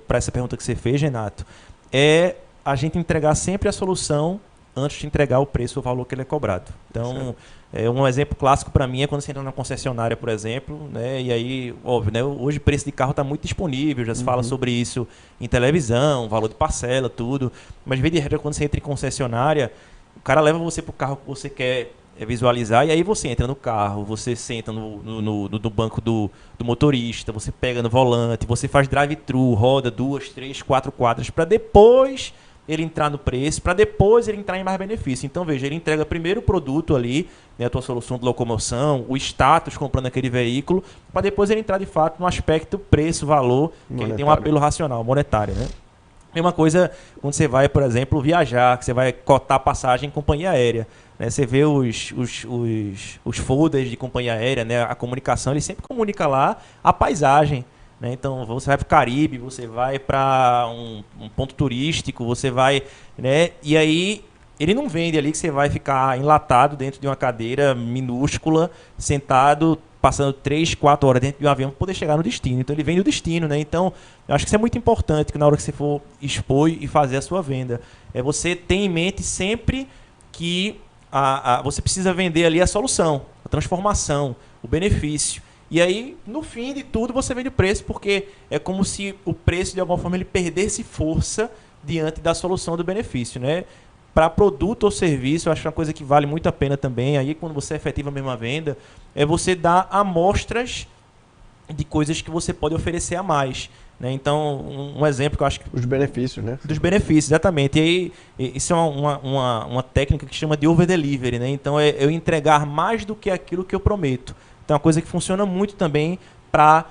para essa pergunta que você fez, Renato, é a gente entregar sempre a solução antes de entregar o preço ou o valor que ele é cobrado. Então, um exemplo clássico para mim é quando você entra na concessionária, por exemplo, né? E aí, óbvio, né? Hoje o preço de carro está muito disponível, já se fala sobre isso em televisão, valor de parcela, tudo. Mas, de vez de regra, quando você entra em concessionária, o cara leva você para o carro que você quer visualizar, e aí você entra no carro, você senta no banco do motorista, você pega no volante, você faz drive-thru, roda 2, 3, 4 quadras, para depois ele entrar no preço, para depois ele entrar em mais benefício. Então, veja, ele entrega primeiro o produto ali, né, a tua solução de locomoção, o status comprando aquele veículo, para depois ele entrar de fato no aspecto preço, valor, que ele tem um apelo racional, monetário, né? É uma coisa quando você vai, por exemplo, viajar, que você vai cotar passagem em companhia aérea, né? Você vê os folders de companhia aérea, né? A comunicação, ele sempre comunica lá a paisagem, né? Então, você vai para o Caribe, você vai para um ponto turístico, você vai, né? E aí, ele não vende ali que você vai ficar enlatado dentro de uma cadeira minúscula, sentado, passando 3, 4 horas dentro de um avião para poder chegar no destino. Então, ele vende o destino, né? Então, eu acho que isso é muito importante, que na hora que você for expor e fazer a sua venda, você ter em mente sempre que você precisa vender ali a solução, a transformação, o benefício. E aí, no fim de tudo, você vende o preço, porque é como se o preço, de alguma forma, ele perdesse força diante da solução do benefício, né? Para produto ou serviço, eu acho uma coisa que vale muito a pena também, aí quando você efetiva mesmo a venda, é você dar amostras de coisas que você pode oferecer a mais, né? Então, um exemplo que eu acho que... Os benefícios, né? Dos benefícios, exatamente. E aí, isso é uma técnica que chama de over-delivery, né? Então, é eu entregar mais do que aquilo que eu prometo. Então, é uma coisa que funciona muito também para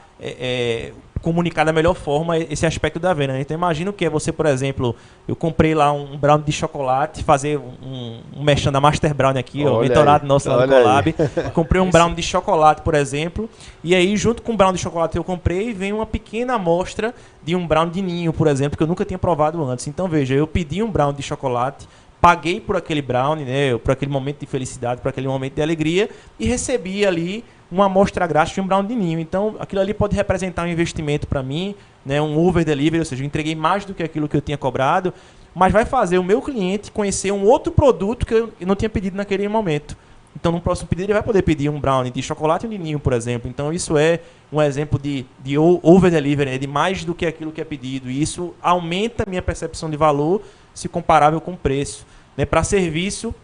comunicar da melhor forma esse aspecto da venda, né? Então, imagina o que é você, por exemplo, eu comprei lá um brownie de chocolate, fazer um merchan da Master Brownie aqui, o mentorado nosso lá no Colab. Comprei um brownie de chocolate, por exemplo, e aí, junto com o brownie de chocolate que eu comprei, vem uma pequena amostra de um brownie de ninho, por exemplo, que eu nunca tinha provado antes. Então, veja, eu pedi um brownie de chocolate, paguei por aquele brownie, né, por aquele momento de felicidade, por aquele momento de alegria, e recebi ali uma amostra grátis de um brownie de ninho. Então, aquilo ali pode representar um investimento para mim, né, um over delivery, ou seja, eu entreguei mais do que aquilo que eu tinha cobrado, mas vai fazer o meu cliente conhecer um outro produto que eu não tinha pedido naquele momento. Então, no próximo pedido, ele vai poder pedir um brownie de chocolate e um de ninho, por exemplo. Então, isso é um exemplo de over delivery, né, de mais do que aquilo que é pedido. E isso aumenta a minha percepção de valor se comparável com o preço. Né, para serviço,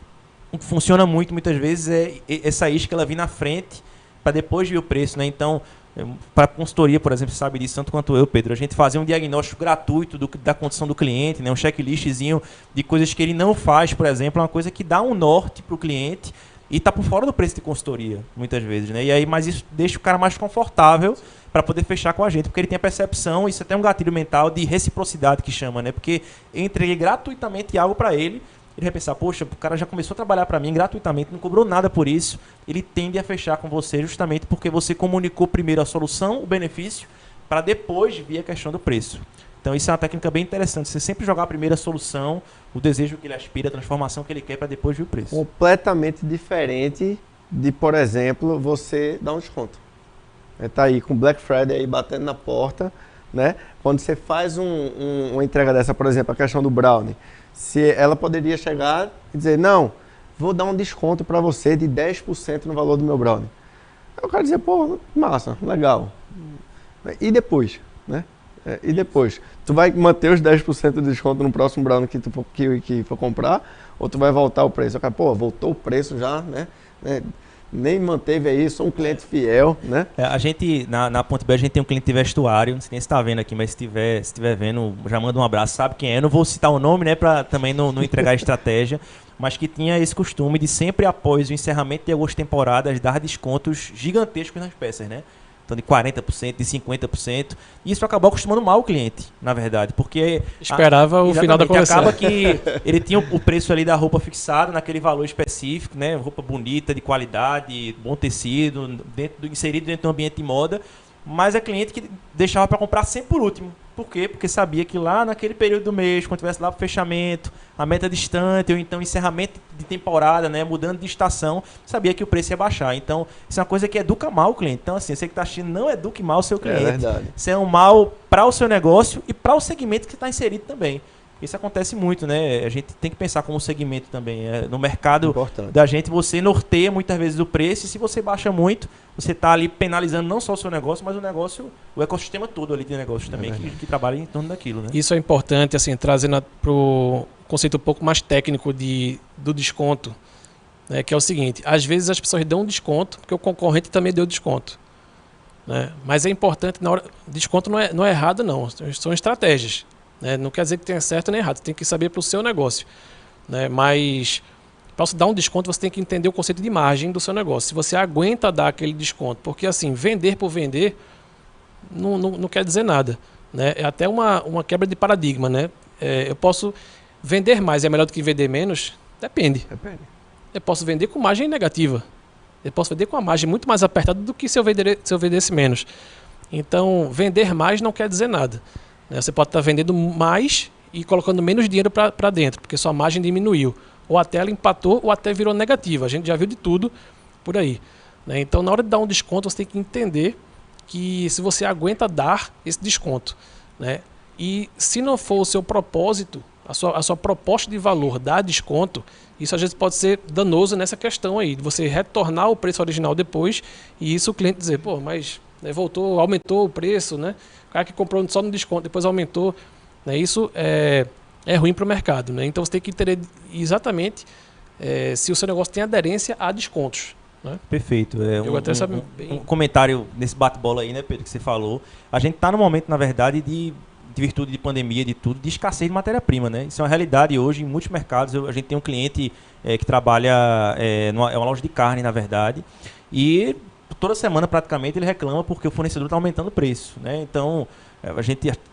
o que funciona muitas vezes é essa isca ela vir na frente para depois vir o preço, né? Então, para consultoria, por exemplo, você sabe disso tanto quanto eu, Pedro, a gente fazer um diagnóstico gratuito da condição do cliente, né? Um checklistzinho de coisas que ele não faz, por exemplo, é uma coisa que dá um norte para o cliente e está por fora do preço de consultoria, muitas vezes, né? E aí, mas isso deixa o cara mais confortável para poder fechar com a gente, porque ele tem a percepção, isso até é um gatilho mental de reciprocidade que chama, né? Porque eu entreguei gratuitamente algo para ele, ele vai pensar, poxa, o cara já começou a trabalhar para mim gratuitamente, não cobrou nada por isso. Ele tende a fechar com você justamente porque você comunicou primeiro a solução, o benefício, para depois vir a questão do preço. Então isso é uma técnica bem interessante. Você sempre jogar primeiro a solução, o desejo que ele aspira, a transformação que ele quer, para depois vir o preço. Completamente diferente de, por exemplo, você dar um desconto. Tá aí com Black Friday aí batendo na porta, né? Quando você faz uma entrega dessa, por exemplo, a questão do brownie, se ela poderia chegar e dizer, não, vou dar um desconto para você de 10% no valor do meu brownie. Aí o cara dizia, pô, massa, legal. E depois, né? E depois? Tu vai manter os 10% de desconto no próximo brownie que for comprar, ou tu vai voltar o preço? O cara, pô, voltou o preço já, né? Nem manteve aí, sou um cliente fiel, né? A gente, na Ponte B, a gente tem um cliente de vestuário, não sei nem se está vendo aqui, mas se estiver vendo, já manda um abraço, sabe quem é? Eu não vou citar o nome, né, para também não entregar a estratégia, mas que tinha esse costume de sempre após o encerramento de algumas temporadas dar descontos gigantescos nas peças, né? Então, de 40%, de 50%. E isso acabou acostumando mal o cliente, na verdade. Porque esperava o final da coleção. Acaba que ele tinha o preço ali da roupa fixado naquele valor específico, né? Roupa bonita, de qualidade, bom tecido, inserido dentro do ambiente de moda. Mas é cliente que deixava para comprar sempre por último. Por quê? Porque sabia que lá naquele período do mês, quando tivesse lá para o fechamento, a meta distante, ou então encerramento de temporada, né, mudando de estação, sabia que o preço ia baixar. Então, isso é uma coisa que educa mal o cliente. Então, assim, você que está assistindo, não eduque mal o seu cliente. É verdade. Isso é um mal para o seu negócio e para o segmento que está inserido também. Isso acontece muito, né? A gente tem que pensar como segmento também. No mercado da gente, você norteia muitas vezes o preço e se você baixa muito, você está ali penalizando não só o seu negócio, mas o negócio, o ecossistema todo ali de negócios também, que trabalha em torno daquilo, né? Isso é importante, assim, trazendo para o conceito um pouco mais técnico do desconto, né? Que é o seguinte, às vezes as pessoas dão um desconto porque o concorrente também deu desconto, né? Mas é importante, na hora, desconto não é errado não, são estratégias. Não quer dizer que tenha certo nem errado, você tem que saber para o seu negócio, né? Mas para você dar um desconto, você tem que entender o conceito de margem do seu negócio. Se você aguenta dar aquele desconto, porque assim, vender por vender não quer dizer nada, né? É até uma quebra de paradigma, né? Eu posso vender mais, é melhor do que vender menos? Depende. Eu posso vender com margem negativa. Eu posso vender com a margem muito mais apertada do que se eu vendesse menos. Então, vender mais não quer dizer nada. Você pode estar vendendo mais e colocando menos dinheiro para dentro, porque sua margem diminuiu. Ou até ela empatou ou até virou negativa. A gente já viu de tudo por aí, né? Então, na hora de dar um desconto, você tem que entender que se você aguenta dar esse desconto, né? E se não for o seu propósito, a sua proposta de valor dar desconto, isso às vezes pode ser danoso nessa questão aí, de você retornar o preço original depois e isso o cliente dizer, pô, mas aumentou o preço, né? O cara que comprou só no desconto, depois aumentou, né? Isso é ruim para o mercado, né? Então você tem que entender exatamente se o seu negócio tem aderência a descontos, né? Perfeito. Um comentário nesse bate-bola aí, né, Pedro, que você falou. A gente está no momento, na verdade, de virtude de pandemia, de tudo, de escassez de matéria-prima, né? Isso é uma realidade hoje em muitos mercados. A gente tem um cliente que trabalha, é uma loja de carne, na verdade, e toda semana praticamente ele reclama porque o fornecedor está aumentando o preço, né? Então,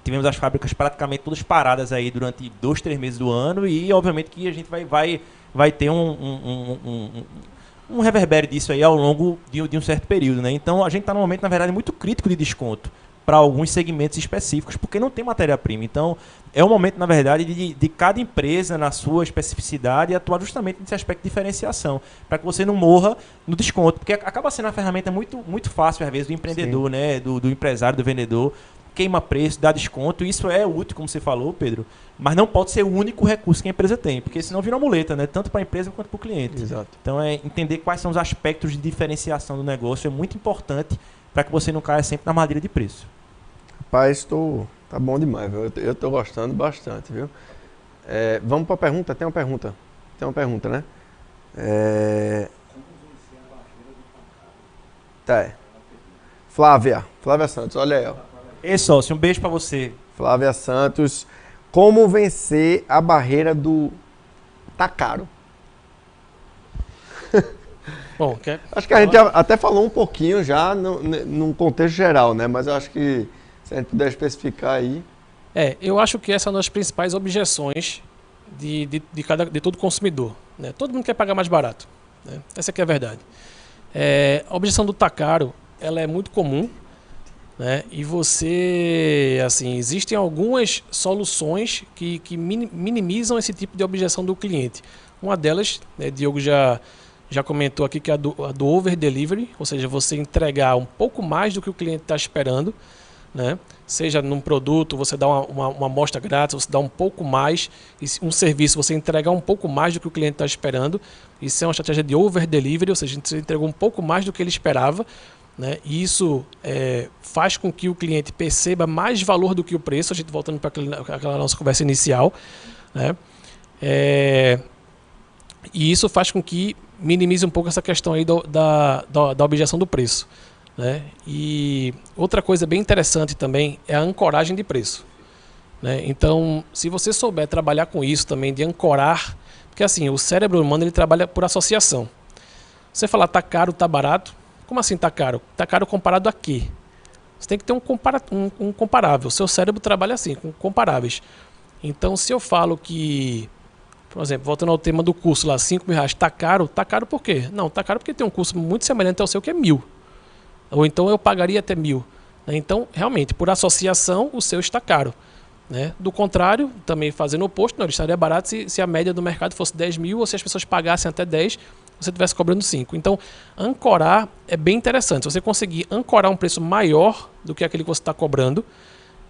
tivemos as fábricas praticamente todas paradas aí durante 2-3 meses do ano e obviamente que a gente vai ter um reverbério disso aí ao longo de um certo período, né? Então, a gente está num momento, na verdade, muito crítico de desconto para alguns segmentos específicos, porque não tem matéria-prima. Então, é um momento, na verdade, de cada empresa, na sua especificidade, atuar justamente nesse aspecto de diferenciação, para que você não morra no desconto, porque acaba sendo uma ferramenta muito, muito fácil, às vezes, do empreendedor, né? Do empresário, do vendedor, queima preço, dá desconto. Isso é útil, como você falou, Pedro, mas não pode ser o único recurso que a empresa tem, porque senão vira uma muleta, né? Tanto para a empresa quanto para o cliente. Exato. Então, entender quais são os aspectos de diferenciação do negócio é muito importante para que você não caia sempre na armadilha de preço. Rapaz, tá bom demais, viu? Eu tô gostando bastante, viu? Vamos para a pergunta? Tem uma pergunta, né? Flávia Santos, olha aí, ó. Ei, sócio, um beijo para você. Flávia Santos, como vencer a barreira do tá caro? Bom, acho que a gente até falou um pouquinho já num contexto geral, né? Mas eu acho que se a gente puder especificar aí. Eu acho que essa é uma das principais objeções de todo consumidor, né? Todo mundo quer pagar mais barato, né? Essa aqui é a verdade. A objeção do tá caro, ela é muito comum, né? E existem algumas soluções que minimizam esse tipo de objeção do cliente. Uma delas, né, Diogo já comentou aqui, que é a do over delivery, ou seja, você entregar um pouco mais do que o cliente está esperando, né? Seja num produto, você dá uma amostra grátis, você dá um pouco mais, e um serviço, você entregar um pouco mais do que o cliente está esperando. Isso é uma estratégia de over delivery, ou seja, você entregou um pouco mais do que ele esperava, né? E isso faz com que o cliente perceba mais valor do que o preço, a gente voltando para aquela nossa conversa inicial, né? E isso faz com que minimize um pouco essa questão aí da objeção do preço, né? E outra coisa bem interessante também é a ancoragem de preço, né? Então, se você souber trabalhar com isso também, de ancorar, porque assim, o cérebro humano ele trabalha por associação. Você falar tá caro, tá barato, como assim tá caro? Tá caro comparado a quê? Você tem que ter um comparável. O seu cérebro trabalha assim, com comparáveis. Então, se eu falo que, por exemplo, voltando ao tema do curso lá, R$5.000, está caro por quê? Não, está caro porque tem um custo muito semelhante ao seu que é 1.000. Ou então eu pagaria até 1.000. Então, realmente, por associação, o seu está caro. Né? Do contrário, também fazendo o oposto, não, ele estaria barato se a média do mercado fosse 10.000 ou se as pessoas pagassem até 10, você estivesse cobrando 5. Então, ancorar é bem interessante. Se você conseguir ancorar um preço maior do que aquele que você está cobrando,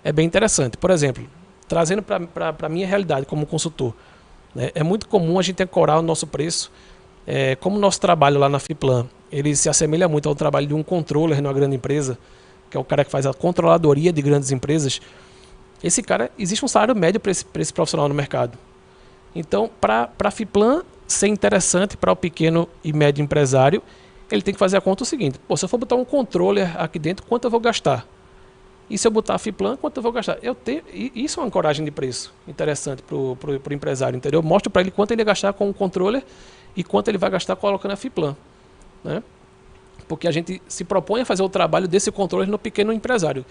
é bem interessante. Por exemplo, trazendo para a minha realidade como consultor, né? É muito comum a gente ancorar o nosso preço. Como o nosso trabalho lá na Fiplan, ele se assemelha muito ao trabalho de um controller numa grande empresa, que é o cara que faz a controladoria de grandes empresas. Esse cara, existe um salário médio para esse profissional no mercado. Então, para a Fiplan ser interessante para o pequeno e médio empresário, ele tem que fazer a conta o seguinte: pô, se eu for botar um controller aqui dentro, quanto eu vou gastar? E se eu botar a Fiplan, quanto eu vou gastar? Isso é uma ancoragem de preço interessante para o empresário, entendeu? Eu mostro para ele quanto ele ia gastar com o controller e quanto ele vai gastar colocando a Fiplan, né? Porque a gente se propõe a fazer o trabalho desse controller no pequeno empresário.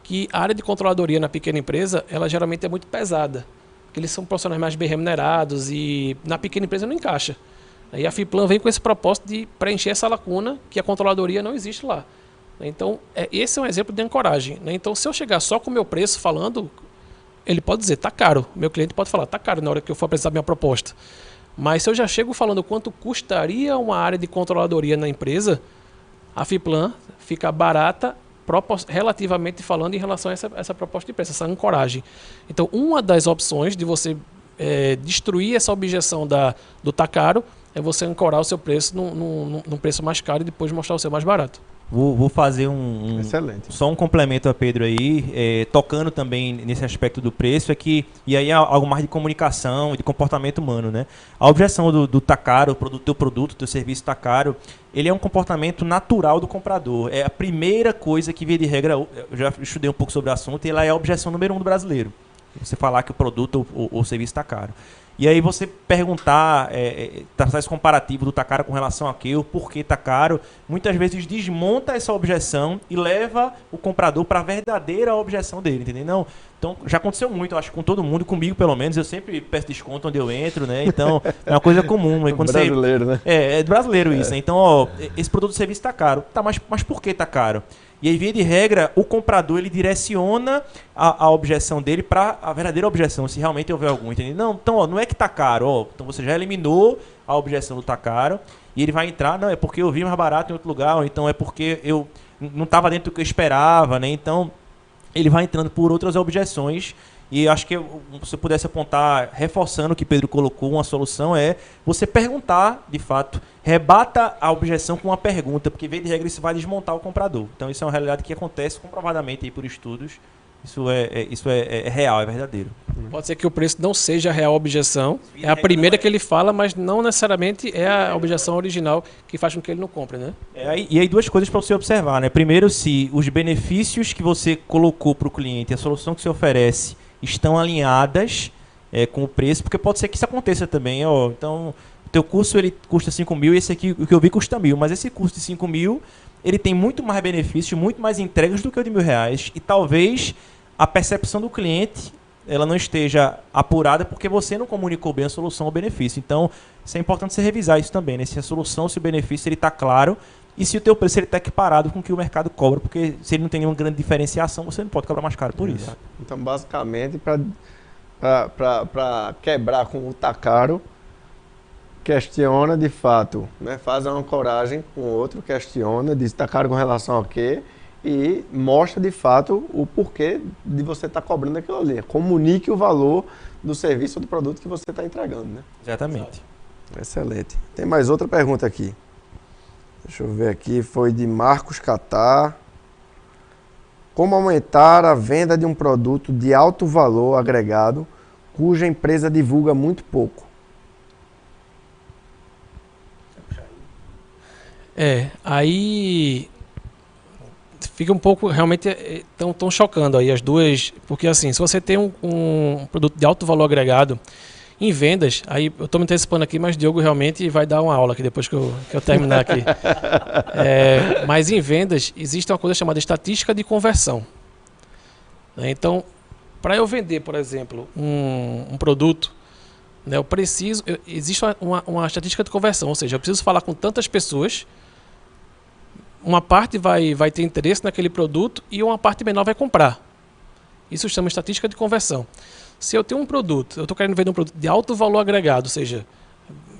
Que a área de controladoria na pequena empresa, ela geralmente é muito pesada. Porque eles são profissionais mais bem remunerados e na pequena empresa não encaixa. E a Fiplan vem com esse propósito de preencher essa lacuna que a controladoria não existe lá. Então, esse é um exemplo de ancoragem. Então, se eu chegar só com o meu preço falando, ele pode dizer, tá caro. Meu cliente pode falar, tá caro na hora que eu for apresentar minha proposta. Mas se eu já chego falando quanto custaria uma área de controladoria na empresa, a Fiplan fica barata relativamente falando em relação a essa proposta de preço, essa ancoragem. Então, uma das opções de você destruir essa objeção do tá caro é você ancorar o seu preço num preço mais caro e depois mostrar o seu mais barato. Vou fazer só um complemento a Pedro aí, tocando também nesse aspecto do preço, e aí é algo mais de comunicação e de comportamento humano, né? A objeção do tá caro, teu produto, teu serviço tá caro, ele é um comportamento natural do comprador. É a primeira coisa que, via de regra, eu já estudei um pouco sobre o assunto, e ela é a objeção número 1 do brasileiro. Você falar que o produto ou o serviço está caro. E aí você perguntar, traçar esse comparativo do tá caro com relação a quê, o porquê tá caro, muitas vezes desmonta essa objeção e leva o comprador para a verdadeira objeção dele, entendeu? Não, então, já aconteceu muito, eu acho, com todo mundo, comigo pelo menos, eu sempre peço desconto onde eu entro, né? Então, é uma coisa comum. Aí, quando brasileiro, né? É brasileiro isso, né? Então, ó, esse produto ou serviço tá caro. Tá, mas por que tá caro? E aí, via de regra, o comprador ele direciona a objeção dele para a verdadeira objeção, se realmente houver algum, entendeu? Não, então, ó, não é que tá caro, ó, então você já eliminou a objeção do tá caro, e ele vai entrar, não, é porque eu vi mais barato em outro lugar, ou então é porque eu não estava dentro do que eu esperava, né? Então, ele vai entrando por outras objeções. E acho que se eu pudesse apontar, reforçando o que Pedro colocou, uma solução é você perguntar, de fato, rebata a objeção com uma pergunta, porque, via de regra, isso vai desmontar o comprador. Então, isso é uma realidade que acontece comprovadamente aí por estudos. Isso é real, é verdadeiro. Pode ser que o preço não seja a real objeção, é a primeira que ele fala, mas não necessariamente é a objeção original que faz com que ele não compre, né? E aí duas coisas para você observar, né? Primeiro, se os benefícios que você colocou para o cliente, a solução que você oferece, estão alinhadas com o preço, porque pode ser que isso aconteça também. Ó, então, o teu curso ele custa 5.000 e esse aqui, o que eu vi, custa 1.000, mas esse custo de 5.000, ele tem muito mais benefícios, muito mais entregas do que o de R$1.000, e talvez a percepção do cliente ela não esteja apurada porque você não comunicou bem a solução ou benefício. Então, isso é importante você revisar isso também, né? Se a solução, se o benefício está claro e se o teu preço está equiparado com o que o mercado cobra, porque se ele não tem nenhuma grande diferenciação, você não pode cobrar mais caro por isso. Então, basicamente, para quebrar com o tá caro, questiona de fato, né? Faz uma ancoragem com o outro, questiona, diz tá caro com relação a quê, e mostra de fato o porquê de você estar cobrando aquilo ali. Comunique o valor do serviço ou do produto que você está entregando, né? Exatamente. Excelente. Tem mais outra pergunta aqui. Deixa eu ver aqui, foi de Marcos Catar. Como aumentar a venda de um produto de alto valor agregado, cuja empresa divulga muito pouco? Aí fica um pouco, realmente, tão chocando aí as duas, porque assim, se você tem um produto de alto valor agregado, Em vendas, aí eu estou me antecipando aqui, mas Diogo realmente vai dar uma aula aqui depois que eu terminar aqui. Mas em vendas, existe uma coisa chamada estatística de conversão. Né? Então, para eu vender, por exemplo, um produto, né, existe uma estatística de conversão, ou seja, eu preciso falar com tantas pessoas, uma parte vai ter interesse naquele produto e uma parte menor vai comprar. Isso chama estatística de conversão. Se eu tenho um produto, eu estou querendo vender um produto de alto valor agregado, ou seja,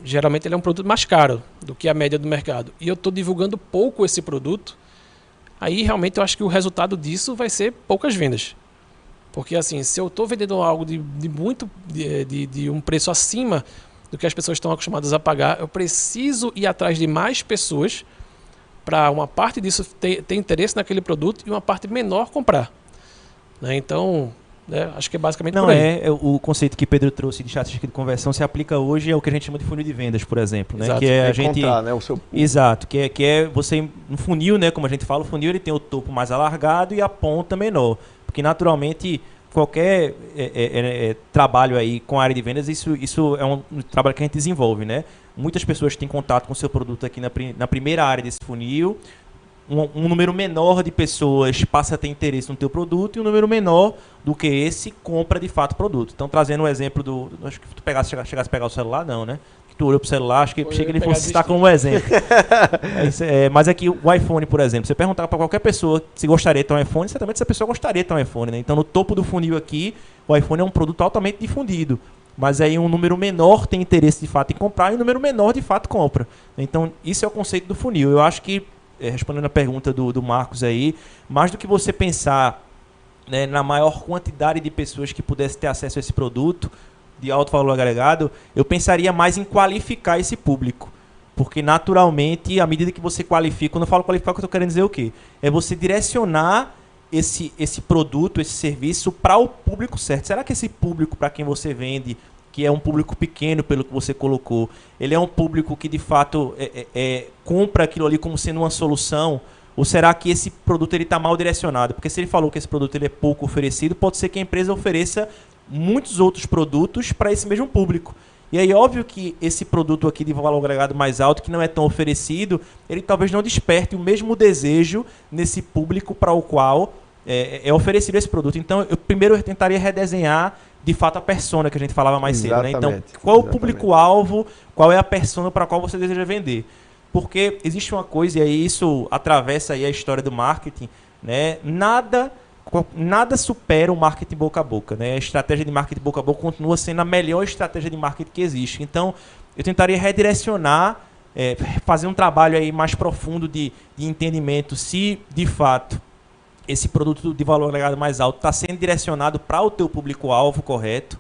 geralmente ele é um produto mais caro do que a média do mercado, e eu estou divulgando pouco esse produto, aí realmente eu acho que o resultado disso vai ser poucas vendas. Porque assim, se eu estou vendendo algo de um preço acima do que as pessoas estão acostumadas a pagar, eu preciso ir atrás de mais pessoas para uma parte disso ter interesse naquele produto e uma parte menor comprar. Né? Então, acho que é basicamente por aí. O conceito que Pedro trouxe de estatística de conversão se aplica hoje ao que a gente chama de funil de vendas, por exemplo, né? Exato, que é a gente, né, o seu... Exato, que é você no funil, né, como a gente fala, o funil ele tem o topo mais alargado e a ponta menor, porque naturalmente qualquer trabalho aí com a área de vendas, isso é um trabalho que a gente desenvolve, né? Muitas pessoas têm contato com o seu produto aqui na primeira área desse funil. Um número menor de pessoas passa a ter interesse no teu produto e um número menor do que esse compra de fato o produto. Então, trazendo um exemplo acho que tu chegasse a pegar o celular, não, né? Que tu olhou pro celular, achei que ele fosse citar como um exemplo. Mas aqui o iPhone, por exemplo, você perguntar para qualquer pessoa se gostaria de ter um iPhone, certamente essa pessoa gostaria de ter um iPhone, né? Então, no topo do funil aqui, o iPhone é um produto altamente difundido. Mas aí um número menor tem interesse de fato em comprar e um número menor de fato compra. Então, isso é o conceito do funil. Eu acho que, respondendo a pergunta do Marcos aí, mais do que você pensar, né, na maior quantidade de pessoas que pudesse ter acesso a esse produto de alto valor agregado, eu pensaria mais em qualificar esse público. Porque, naturalmente, à medida que você qualifica, quando eu falo qualificar, eu estou querendo dizer o quê? É você direcionar esse produto, esse serviço para o público certo. Será que esse público para quem você vende, que é um público pequeno pelo que você colocou, ele é um público que de fato compra aquilo ali como sendo uma solução? Ou será que esse produto está mal direcionado? Porque se ele falou que esse produto ele é pouco oferecido, pode ser que a empresa ofereça muitos outros produtos para esse mesmo público. E aí, óbvio que esse produto aqui de valor agregado mais alto, que não é tão oferecido, ele talvez não desperte o mesmo desejo nesse público para o qual é oferecido esse produto. Então, eu primeiro tentaria redesenhar, de fato, a persona que a gente falava mais cedo. Né? Então, qual é o público-alvo, qual é a persona para a qual você deseja vender? Porque existe uma coisa, e aí isso atravessa aí a história do marketing, né? Nada supera o marketing boca a boca, né? A estratégia de marketing boca a boca continua sendo a melhor estratégia de marketing que existe. Então, eu tentaria redirecionar, fazer um trabalho aí mais profundo de entendimento se, de fato, esse produto de valor agregado mais alto está sendo direcionado para o teu público-alvo correto.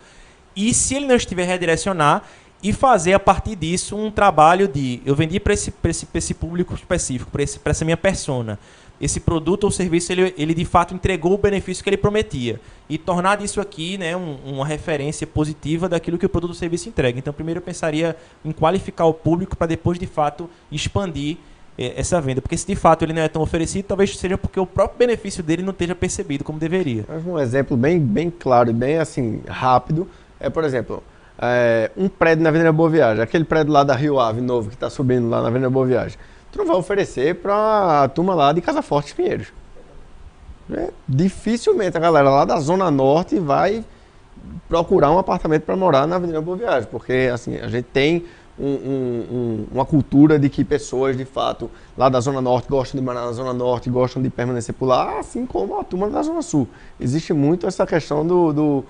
E se ele não estiver redirecionar, e fazer a partir disso um trabalho de... Eu vendi para esse público específico, para essa minha persona. Esse produto ou serviço, ele de fato entregou o benefício que ele prometia. E tornar disso aqui, né, uma referência positiva daquilo que o produto ou serviço entrega. Então, primeiro eu pensaria em qualificar o público para depois, de fato, expandir essa venda. Porque se de fato ele não é tão oferecido, talvez seja porque o próprio benefício dele não esteja percebido como deveria. Um exemplo bem claro e bem assim, rápido é, por exemplo, um prédio na Avenida Boa Viagem, aquele prédio lá da Rio Ave novo que está subindo lá na Avenida Boa Viagem. Tu não vai oferecer para a turma lá de Casa Forte Pinheiros. Dificilmente a galera lá da Zona Norte vai procurar um apartamento para morar na Avenida Boa Viagem, porque assim, a gente tem uma cultura de que pessoas, de fato, lá da Zona Norte gostam de morar na Zona Norte, gostam de permanecer por lá, assim como a turma da Zona Sul. Existe muito essa questão do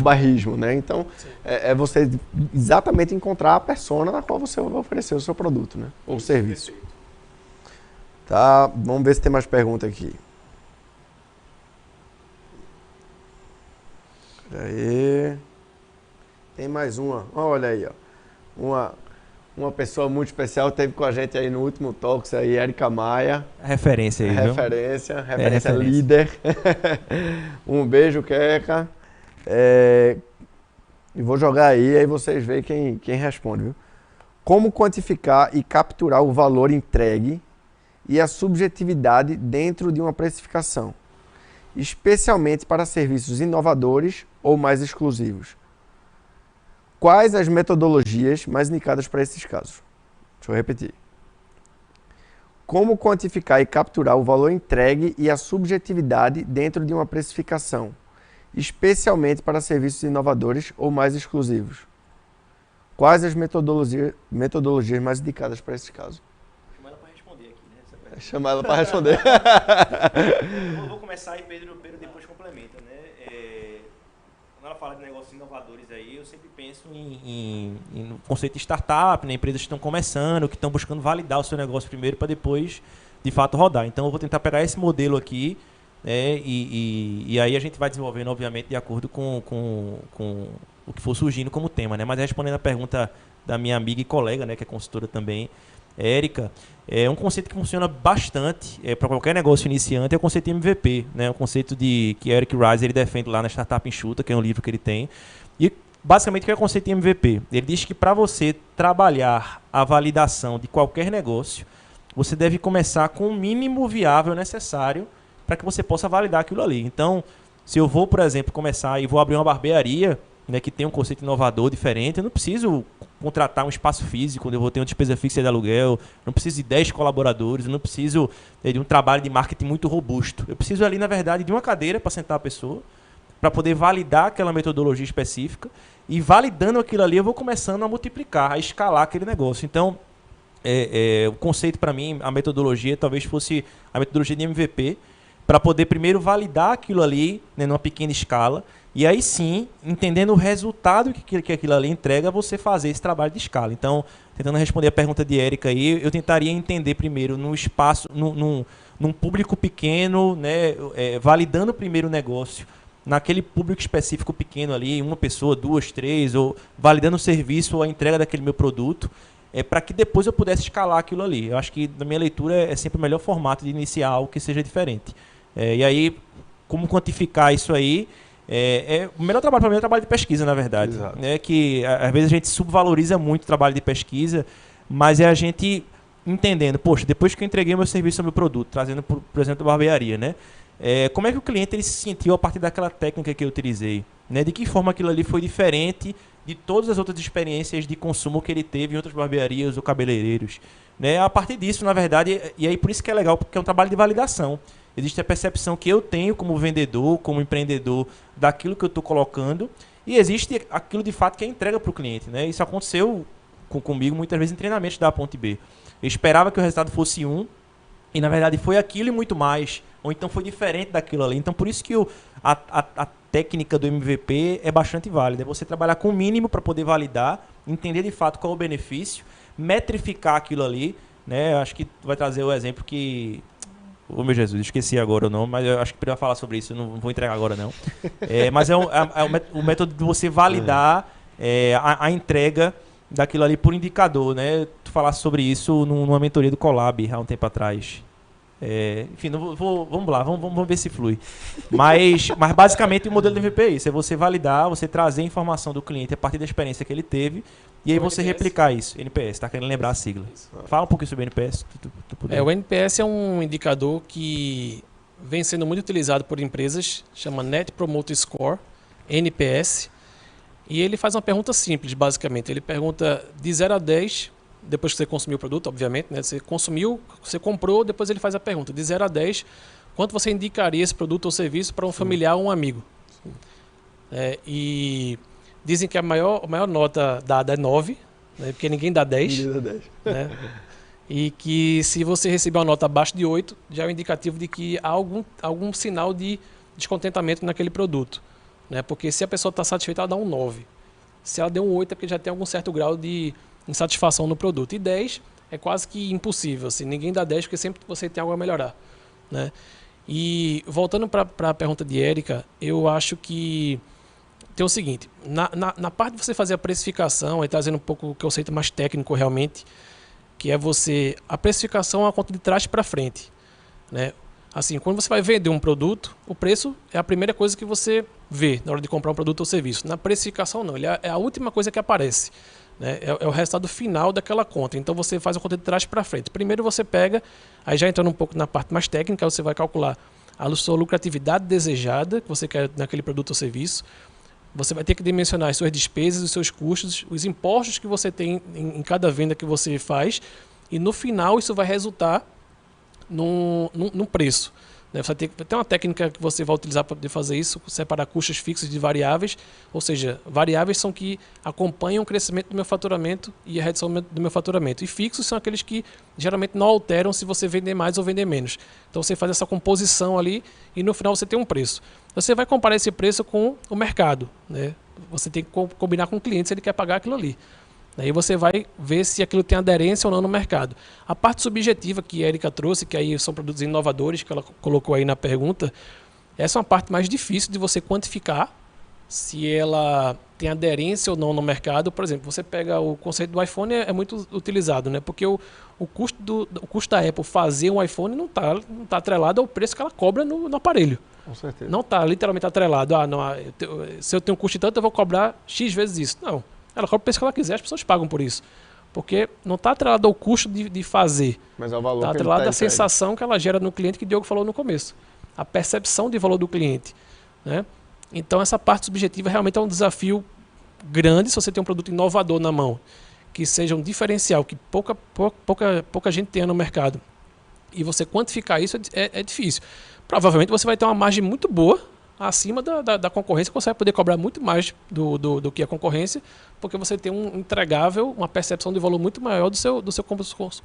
bairrismo, né? Então, é você exatamente encontrar a persona na qual você vai oferecer o seu produto, né? Ou serviço. Tá, vamos ver se tem mais pergunta aqui. Aí. Tem mais uma. Olha aí, ó. Uma pessoa muito especial teve com a gente aí no último Talks aí, Érica Maia. Referência aí, referência líder. Um beijo, Queca. E vou jogar aí vocês veem quem responde, viu? Como quantificar e capturar o valor entregue e a subjetividade dentro de uma precificação, especialmente para serviços inovadores ou mais exclusivos? Quais as metodologias mais indicadas para esses casos? Deixa eu repetir. Como quantificar e capturar o valor entregue e a subjetividade dentro de uma precificação, especialmente para serviços inovadores ou mais exclusivos? Quais as metodologias mais indicadas para esses casos? Chamar ela para responder aqui, né? Chamar ela para responder. Eu vou começar e Pedro depois complementa, né? Quando ela fala de negócios inovadores aí, eu sempre penso no conceito de startup, né? Empresas que estão começando, que estão buscando validar o seu negócio primeiro para depois, de fato, rodar. Então, eu vou tentar pegar esse modelo aqui, né? E aí a gente vai desenvolvendo, obviamente, de acordo com o que for surgindo como tema, né? Mas respondendo a pergunta da minha amiga e colega, né, que é consultora também, Érica, é um conceito que funciona bastante para qualquer negócio iniciante, é o conceito de MVP, né? O conceito que Eric Rice ele defende lá na Startup Enxuta, que é um livro que ele tem. E basicamente o que é o conceito de MVP? Ele diz que para você trabalhar a validação de qualquer negócio, você deve começar com o mínimo viável necessário para que você possa validar aquilo ali. Então, se eu vou, por exemplo, começar e vou abrir uma barbearia, né, que tem um conceito inovador diferente, eu não preciso contratar um espaço físico, onde eu vou ter uma despesa fixa de aluguel, não preciso de 10 colaboradores, eu não preciso de um trabalho de marketing muito robusto. Eu preciso ali, na verdade, de uma cadeira para sentar a pessoa, para poder validar aquela metodologia específica, e validando aquilo ali eu vou começando a multiplicar, a escalar aquele negócio. Então, o conceito para mim, a metodologia, talvez fosse a metodologia de MVP, para poder primeiro validar aquilo ali, né, numa pequena escala, e aí sim, entendendo o resultado que aquilo ali entrega, você fazer esse trabalho de escala. Então, tentando responder a pergunta de Érica aí, eu tentaria entender primeiro num espaço, num público pequeno, né, validando primeiro o negócio, naquele público específico pequeno ali, uma pessoa, 2, 3, ou validando o serviço ou a entrega daquele meu produto, para que depois eu pudesse escalar aquilo ali. Eu acho que, na minha leitura, é sempre o melhor formato de iniciar algo que seja diferente. E aí, como quantificar isso aí? O melhor trabalho para mim é o trabalho de pesquisa, na verdade. Que às vezes a gente subvaloriza muito o trabalho de pesquisa, mas é a gente entendendo, poxa, depois que eu entreguei meu serviço ou meu produto, trazendo, por exemplo, a barbearia, né? Como é que o cliente ele se sentiu a partir daquela técnica que eu utilizei? Né? De que forma aquilo ali foi diferente de todas as outras experiências de consumo que ele teve em outras barbearias ou cabeleireiros? Né? A partir disso, na verdade, e aí por isso que é legal, porque é um trabalho de validação. Existe a percepção que eu tenho como vendedor, como empreendedor, daquilo que eu estou colocando, e existe aquilo de fato que é entrega para o cliente. Né? Isso aconteceu comigo muitas vezes em treinamentos da Ponte B. Eu esperava que o resultado fosse e na verdade foi aquilo e muito mais, ou então foi diferente daquilo ali. Então por isso que a técnica do MVP é bastante válida. É você trabalhar com o mínimo para poder validar, entender de fato qual é o benefício, metrificar aquilo ali. Né? Acho que vai trazer o exemplo que... Oh, meu Jesus, esqueci agora o nome, mas eu acho que vai falar sobre isso, eu não vou entregar agora não. Mas o método de você validar a entrega daquilo ali por indicador, né? Tu falasse sobre isso numa mentoria do Colab há um tempo atrás. Enfim, vamos lá, vamos ver se flui. Mas basicamente o modelo do MVP é isso, é você validar, você trazer a informação do cliente a partir da experiência que ele teve, e aí você replicar isso. NPS, tá querendo lembrar a sigla. Fala um pouquinho sobre o NPS. O NPS é um indicador que vem sendo muito utilizado por empresas, chama Net Promoter Score, NPS, e ele faz uma pergunta simples, basicamente. Ele pergunta de 0 a 10, depois que você consumiu o produto, obviamente, né? Você consumiu, você comprou, depois ele faz a pergunta, de 0 a 10, quanto você indicaria esse produto ou serviço para um familiar ou um amigo? E dizem que a maior nota dada é 9, né? Porque ninguém dá 10. Ninguém dá 10. Né? E que se você receber uma nota abaixo de 8, já é um indicativo de que há algum sinal de descontentamento naquele produto. Né? Porque se a pessoa está satisfeita, ela dá um 9. Se ela deu um 8, é porque já tem algum certo grau de insatisfação no produto. E 10 é quase que impossível. Assim, ninguém dá 10 porque sempre você tem algo a melhorar. Né? E voltando para a pergunta de Érica, eu acho que tem o seguinte, na parte de você fazer a precificação, aí trazendo um pouco o conceito mais técnico realmente, que é a precificação é uma conta de trás para frente. Né? Assim, quando você vai vender um produto, o preço é a primeira coisa que você vê na hora de comprar um produto ou serviço. Na precificação não, ele é a última coisa que aparece. Né? É o resultado final daquela conta. Então você faz a conta de trás para frente. Primeiro você pega, aí já entrando um pouco na parte mais técnica, você vai calcular a sua lucratividade desejada que você quer naquele produto ou serviço. você vai ter que dimensionar as suas despesas, os seus custos, os impostos que você tem em cada venda que você faz, e no final isso vai resultar num preço. Né? Você tem uma técnica que você vai utilizar para poder fazer isso, separar custos fixos de variáveis, ou seja, variáveis são que acompanham o crescimento do meu faturamento e a redução do meu faturamento. E fixos são aqueles que geralmente não alteram se você vender mais ou vender menos. Então você faz essa composição ali e no final você tem um preço. Você vai comparar esse preço com o mercado. Né? Você tem que combinar com o cliente se ele quer pagar aquilo ali. Aí você vai ver se aquilo tem aderência ou não no mercado. A parte subjetiva que a Erika trouxe, que aí são produtos inovadores, que ela colocou aí na pergunta, essa é uma parte mais difícil de você quantificar se ela tem aderência ou não no mercado. Por exemplo, você pega o conceito do iPhone, é muito utilizado, né? Porque o custo da Apple fazer um iPhone não tá atrelado ao preço que ela cobra no aparelho. Com certeza. Não está literalmente atrelado. Se eu tenho um custo tanto, eu vou cobrar X vezes isso. Não. Ela cobra o preço que ela quiser, as pessoas pagam por isso. Porque não está atrelado ao custo de fazer. Mas é o valor está atrelado à sensação que ela gera no cliente, que o Diogo falou no começo. A percepção de valor do cliente. Né? Então, essa parte subjetiva realmente é um desafio grande se você tem um produto inovador na mão, que seja um diferencial, que pouca gente tenha no mercado. E você quantificar isso é difícil. Provavelmente você vai ter uma margem muito boa acima da concorrência, que você vai poder cobrar muito mais do que a concorrência, porque você tem um entregável, uma percepção de valor muito maior do seu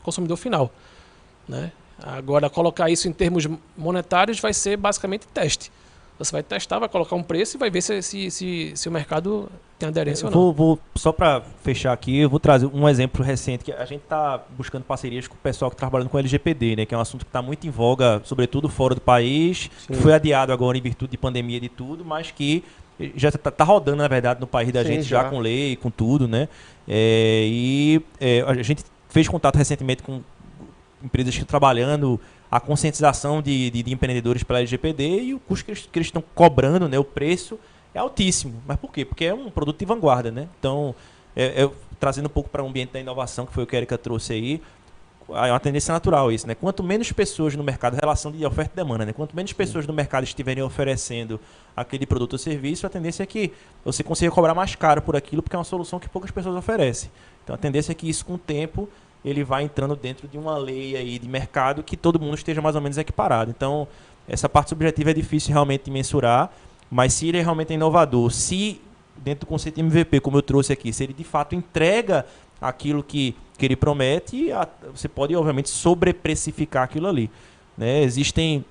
consumidor final. Né? Agora, colocar isso em termos monetários vai ser basicamente teste. Você vai testar, vai colocar um preço e vai ver se o mercado tem aderência ou não. Vou só para fechar aqui, eu vou trazer um exemplo recente, que a gente está buscando parcerias com o pessoal que está trabalhando com LGPD, né, que é um assunto que está muito em voga, sobretudo fora do país, que foi adiado agora em virtude de pandemia e de tudo, mas que já está rodando, na verdade, no país da gente, já com lei, com tudo, né? A gente fez contato recentemente com empresas que estão trabalhando a conscientização de empreendedores pela LGPD, e o custo que eles estão cobrando, né, o preço, é altíssimo. Mas por quê? Porque é um produto de vanguarda, né? Então, trazendo um pouco para o ambiente da inovação, que foi o que a Erika trouxe aí, é uma tendência natural isso, né? Quanto menos pessoas no mercado, relação de oferta e demanda, né? Quanto menos pessoas no mercado estiverem oferecendo aquele produto ou serviço, a tendência é que você consiga cobrar mais caro por aquilo, porque é uma solução que poucas pessoas oferecem. Então, a tendência é que isso, com o tempo, ele vai entrando dentro de uma lei aí de mercado que todo mundo esteja mais ou menos equiparado. Então, essa parte subjetiva é difícil realmente de mensurar, mas se ele realmente é inovador, se dentro do conceito de MVP, como eu trouxe aqui, se ele de fato entrega aquilo que ele promete, você pode, obviamente, sobreprecificar aquilo ali. Né? Existem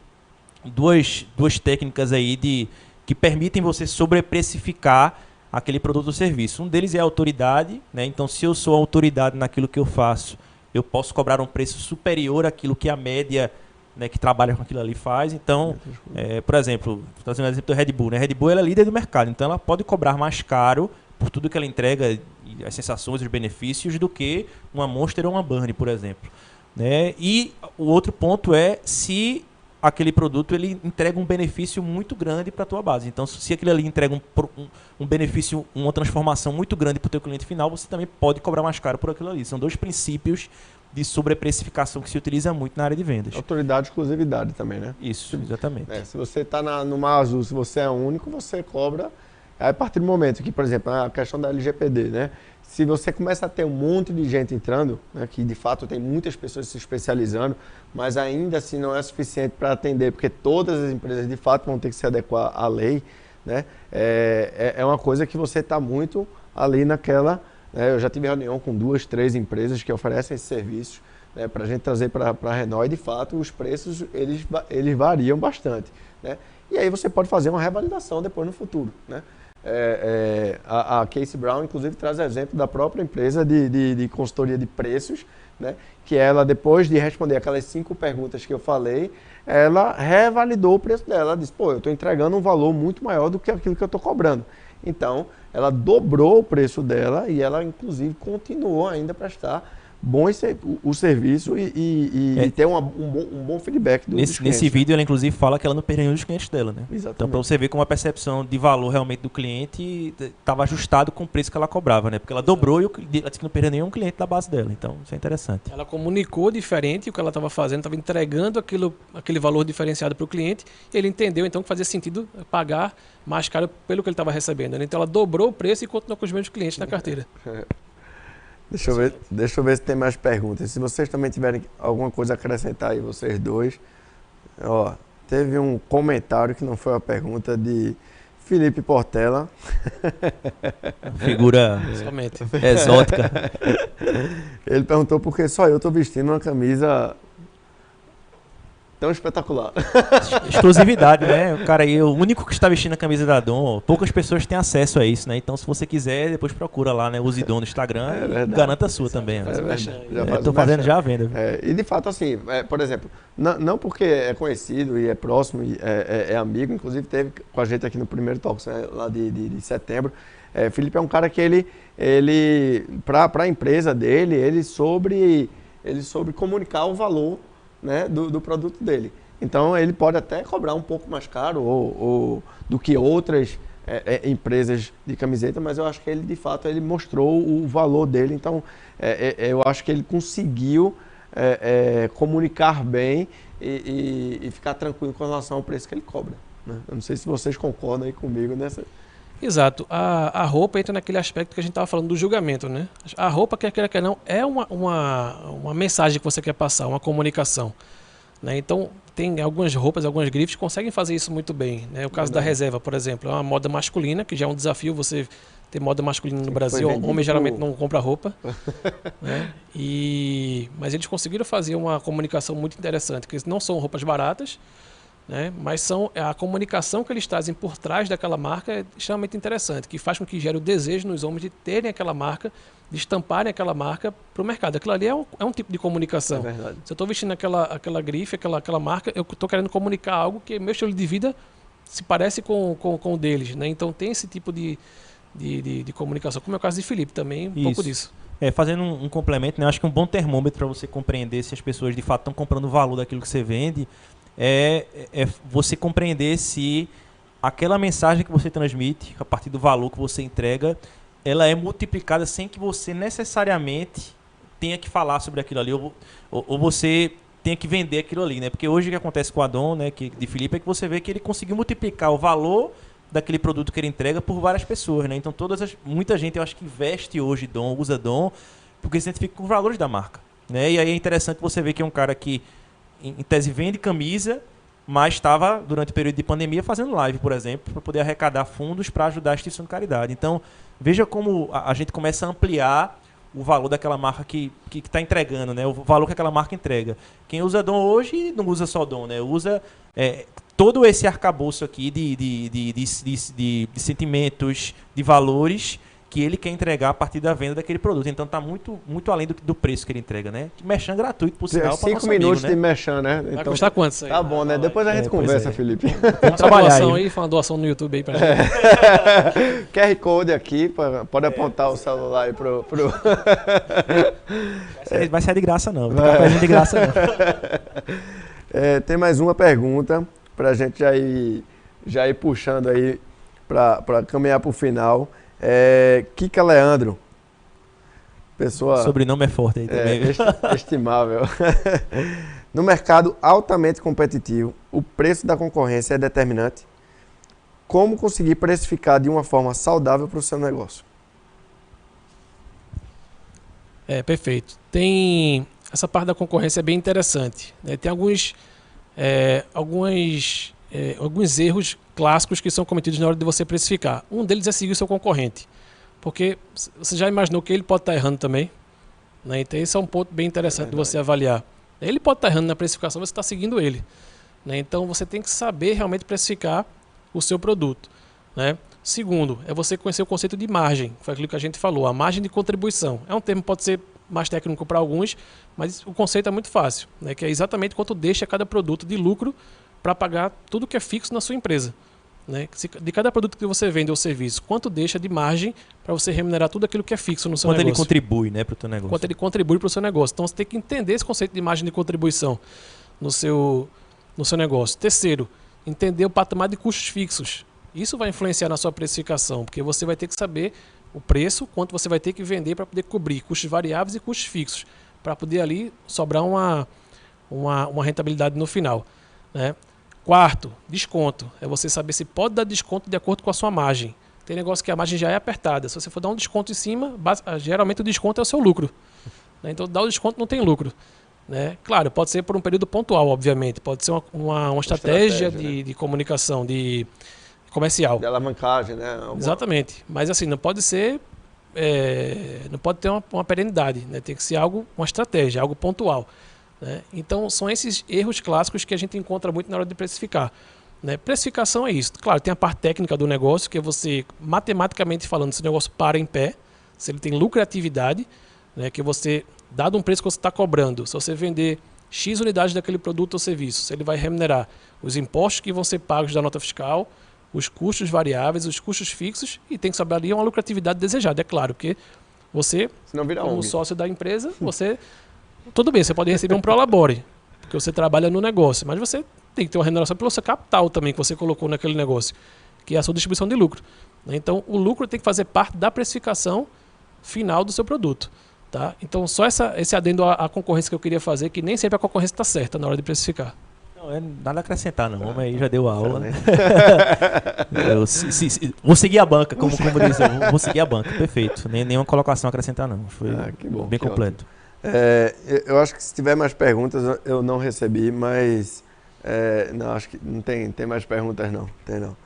duas técnicas aí que permitem você sobreprecificar aquele produto ou serviço. Um deles é a autoridade, né? Então, se eu sou autoridade naquilo que eu faço, eu posso cobrar um preço superior àquilo que a média, né, que trabalha com aquilo ali faz. Então, por exemplo, estou trazendo o exemplo do Red Bull. Né? A Red Bull ela é líder do mercado, então ela pode cobrar mais caro por tudo que ela entrega, as sensações, os benefícios, do que uma Monster ou uma Burn, por exemplo. Né? E o outro ponto é se aquele produto ele entrega um benefício muito grande para a tua base. Então, se aquele ali entrega um benefício, uma transformação muito grande para o teu cliente final, você também pode cobrar mais caro por aquilo ali. São dois princípios de sobreprecificação que se utiliza muito na área de vendas. Autoridade e exclusividade também, né? Isso, exatamente. Se você está no Mar Azul, se você é único, você cobra. Aí, a partir do momento que, por exemplo, a questão da LGPD, né? Se você começa a ter um monte de gente entrando, né, que de fato tem muitas pessoas se especializando, mas ainda assim não é suficiente para atender, porque todas as empresas de fato vão ter que se adequar à lei, né? É uma coisa que você está muito ali naquela... Né? Eu já tive reunião com 2, 3 empresas que oferecem esses serviços, né, para a gente trazer para a Renault, e de fato os preços eles variam bastante. Né? E aí você pode fazer uma revalidação depois no futuro. Né? A Casey Brown, inclusive, traz exemplo da própria empresa de consultoria de preços, né? Que ela, depois de responder aquelas 5 perguntas que eu falei, ela revalidou o preço dela. Ela disse, eu estou entregando um valor muito maior do que aquilo que eu estou cobrando. Então, ela dobrou o preço dela e ela, inclusive, continuou ainda a prestar o serviço e ter um bom feedback dos clientes. Nesse vídeo, ela inclusive fala que ela não perdeu nenhum dos clientes dela, né? Exatamente. Então, para você ver como a percepção de valor realmente do cliente estava ajustado com o preço que ela cobrava, né? Porque ela dobrou e ela disse que não perdeu nenhum cliente da base dela. Então, isso é interessante. Ela comunicou diferente o que ela estava fazendo, estava entregando aquele valor diferenciado para o cliente, e ele entendeu então que fazia sentido pagar mais caro pelo que ele estava recebendo, né? Então ela dobrou o preço e continuou com os mesmos clientes na carteira. Deixa eu ver se tem mais perguntas. Se vocês também tiverem alguma coisa a acrescentar aí, vocês dois. Ó, teve um comentário que não foi uma pergunta de Felipe Portela. Figura Somente. exótica. Ele perguntou por que só eu estou vestindo uma camisa tão espetacular. Exclusividade, né? O cara aí, o único que está vestindo a camisa da Dom, poucas pessoas têm acesso a isso, né? Então, se você quiser, depois procura lá, né? Use Dom no Instagram e garanta a sua também. Né? Estou fazendo já a venda. E de fato, assim, por exemplo, não porque é conhecido e é próximo, e é amigo, inclusive teve com a gente aqui no primeiro Talks, né, lá de setembro. Felipe é um cara que ele para a empresa dele, ele soube comunicar o valor, né, do produto dele. Então ele pode até cobrar um pouco mais caro ou do que outras empresas de camiseta, mas eu acho que ele de fato ele mostrou o valor dele. Então eu acho que ele conseguiu comunicar bem e ficar tranquilo com relação ao preço que ele cobra, né? Eu não sei se vocês concordam aí comigo nessa. Exato. A roupa entra naquele aspecto que a gente estava falando do julgamento, né? A roupa, quer queira, quer não, é uma mensagem que você quer passar, uma comunicação, né? Então, tem algumas roupas, algumas grifes que conseguem fazer isso muito bem, né? O caso da reserva, por exemplo, é uma moda masculina, que já é um desafio você ter moda masculina no Brasil. Homem geralmente não compra roupa, né? Mas eles conseguiram fazer uma comunicação muito interessante, que não são roupas baratas, né? Mas a comunicação que eles trazem por trás daquela marca é extremamente interessante, que faz com que gere o desejo nos homens de terem aquela marca, de estamparem aquela marca para o mercado. Aquilo ali é um tipo de comunicação. É verdade. Se eu estou vestindo aquela grife, aquela marca, eu estou querendo comunicar algo que meu estilo de vida se parece com o deles, né? Então tem esse tipo de comunicação, como é o caso de Felipe também, pouco disso. Fazendo um complemento, né? Acho que um bom termômetro para você compreender se as pessoas de fato estão comprando o valor daquilo que você vende é você compreender se aquela mensagem que você transmite, a partir do valor que você entrega, ela é multiplicada sem que você necessariamente tenha que falar sobre aquilo ali, ou você tenha que vender aquilo ali, né? Porque hoje o que acontece com a Dom, né, de Felipe, é que você vê que ele conseguiu multiplicar o valor daquele produto que ele entrega por várias pessoas, né? Então muita gente, eu acho que veste hoje Dom, usa Dom, porque se identifica com os valores da marca, né? E aí é interessante você ver que é um cara que em tese vende camisa, mas estava durante o período de pandemia fazendo live, por exemplo, para poder arrecadar fundos para ajudar a instituição de caridade. Então veja como a gente começa a ampliar o valor daquela marca que está entregando, né? O valor que aquela marca entrega. Quem usa Dom hoje não usa só Dom, né? Usa todo esse arcabouço aqui de sentimentos, de valores que ele quer entregar a partir da venda daquele produto. Então está muito, muito além do preço que ele entrega, né? Merchan gratuito, por sinal, para 5 minutos amigo, de merchan, né? Vai custar quanto isso aí? Tá bom, né? Depois a gente conversa, Felipe. Vamos trabalhar aí. Faz uma doação no YouTube aí pra gente. QR Code aqui, pode apontar o celular aí pro... Vai sair de graça não, vai ficar perdendo de graça não. Tem mais uma pergunta pra gente já ir puxando aí pra caminhar pro final. Kika Leandro. Pessoa... Sobrenome é forte aí também. Estimável. No mercado altamente competitivo, o preço da concorrência é determinante. Como conseguir precificar de uma forma saudável para o seu negócio? Perfeito. Essa parte da concorrência é bem interessante, né? Tem alguns erros clássicos que são cometidos na hora de você precificar. Um deles é seguir o seu concorrente, porque você já imaginou que ele pode estar errando também, né? Então esse é um ponto bem interessante de você avaliar. Ele pode estar errando na precificação, você está seguindo ele, né? Então você tem que saber realmente precificar o seu produto, né? Segundo, é você conhecer o conceito de margem, foi aquilo que a gente falou, a margem de contribuição. É um termo que pode ser mais técnico para alguns, mas o conceito é muito fácil, né? Que é exatamente quanto deixa cada produto de lucro para pagar tudo que é fixo na sua empresa. né? De cada produto que você vende ou serviço, quanto deixa de margem para você remunerar tudo aquilo que é fixo no seu Quanto negócio. ele contribui, né, para o teu negócio. Quanto ele contribui para o seu negócio. Então você tem que entender esse conceito de margem de contribuição no seu negócio. Terceiro, entender o patamar de custos fixos. Isso vai influenciar na sua precificação, porque você vai ter que saber o preço, quanto você vai ter que vender para poder cobrir custos variáveis e custos fixos, para poder ali sobrar uma rentabilidade no final, né? Quarto, desconto. É você saber se pode dar desconto de acordo com a sua margem. Tem negócio que a margem já é apertada. Se você for dar um desconto em cima, geralmente o desconto é o seu lucro, né? Então, dar o desconto não tem lucro, né? Claro, pode ser por um período pontual, obviamente. Pode ser uma estratégia de comunicação, de comercial. De alavancagem, né? Exatamente. Mas assim, não pode ser... não pode ter uma perenidade, né? Tem que ser uma estratégia, algo pontual, né? Então, são esses erros clássicos que a gente encontra muito na hora de precificar, né? Precificação é isso. Claro, tem a parte técnica do negócio, que é você, matematicamente falando, se o negócio para em pé, se ele tem lucratividade, né? Que você, dado um preço que você está cobrando, se você vender X unidades daquele produto ou serviço, se ele vai remunerar os impostos que vão ser pagos da nota fiscal, os custos variáveis, os custos fixos, e tem que sobrar ali uma lucratividade desejada, é claro, porque você, como sócio da empresa, você... Tudo bem, você pode receber um prolabore, porque você trabalha no negócio, mas você tem que ter uma remuneração pelo seu capital também, que você colocou naquele negócio, que é a sua distribuição de lucro, né? Então, o lucro tem que fazer parte da precificação final do seu produto, tá? Então, só esse adendo à concorrência que eu queria fazer, que nem sempre a concorrência está certa na hora de precificar. Não é nada a acrescentar, não. O homem aí já deu a aula. Vou seguir a banca, como diz. Vou seguir a banca, perfeito. Nenhuma colocação a acrescentar, não. Foi que bom, bem completo. Eu acho que se tiver mais perguntas, eu não recebi, mas... não, acho que não tem mais perguntas, não. Tem não.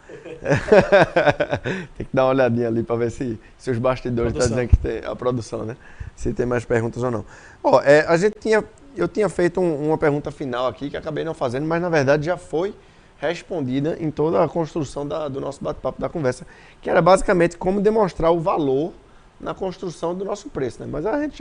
Tem que dar uma olhadinha ali para ver se os bastidores estão dizendo que tem a produção, né? Se tem mais perguntas ou não. Eu tinha feito uma pergunta final aqui que acabei não fazendo, mas na verdade já foi respondida em toda a construção do nosso bate-papo, da conversa, que era basicamente como demonstrar o valor na construção do nosso preço, né? Mas a gente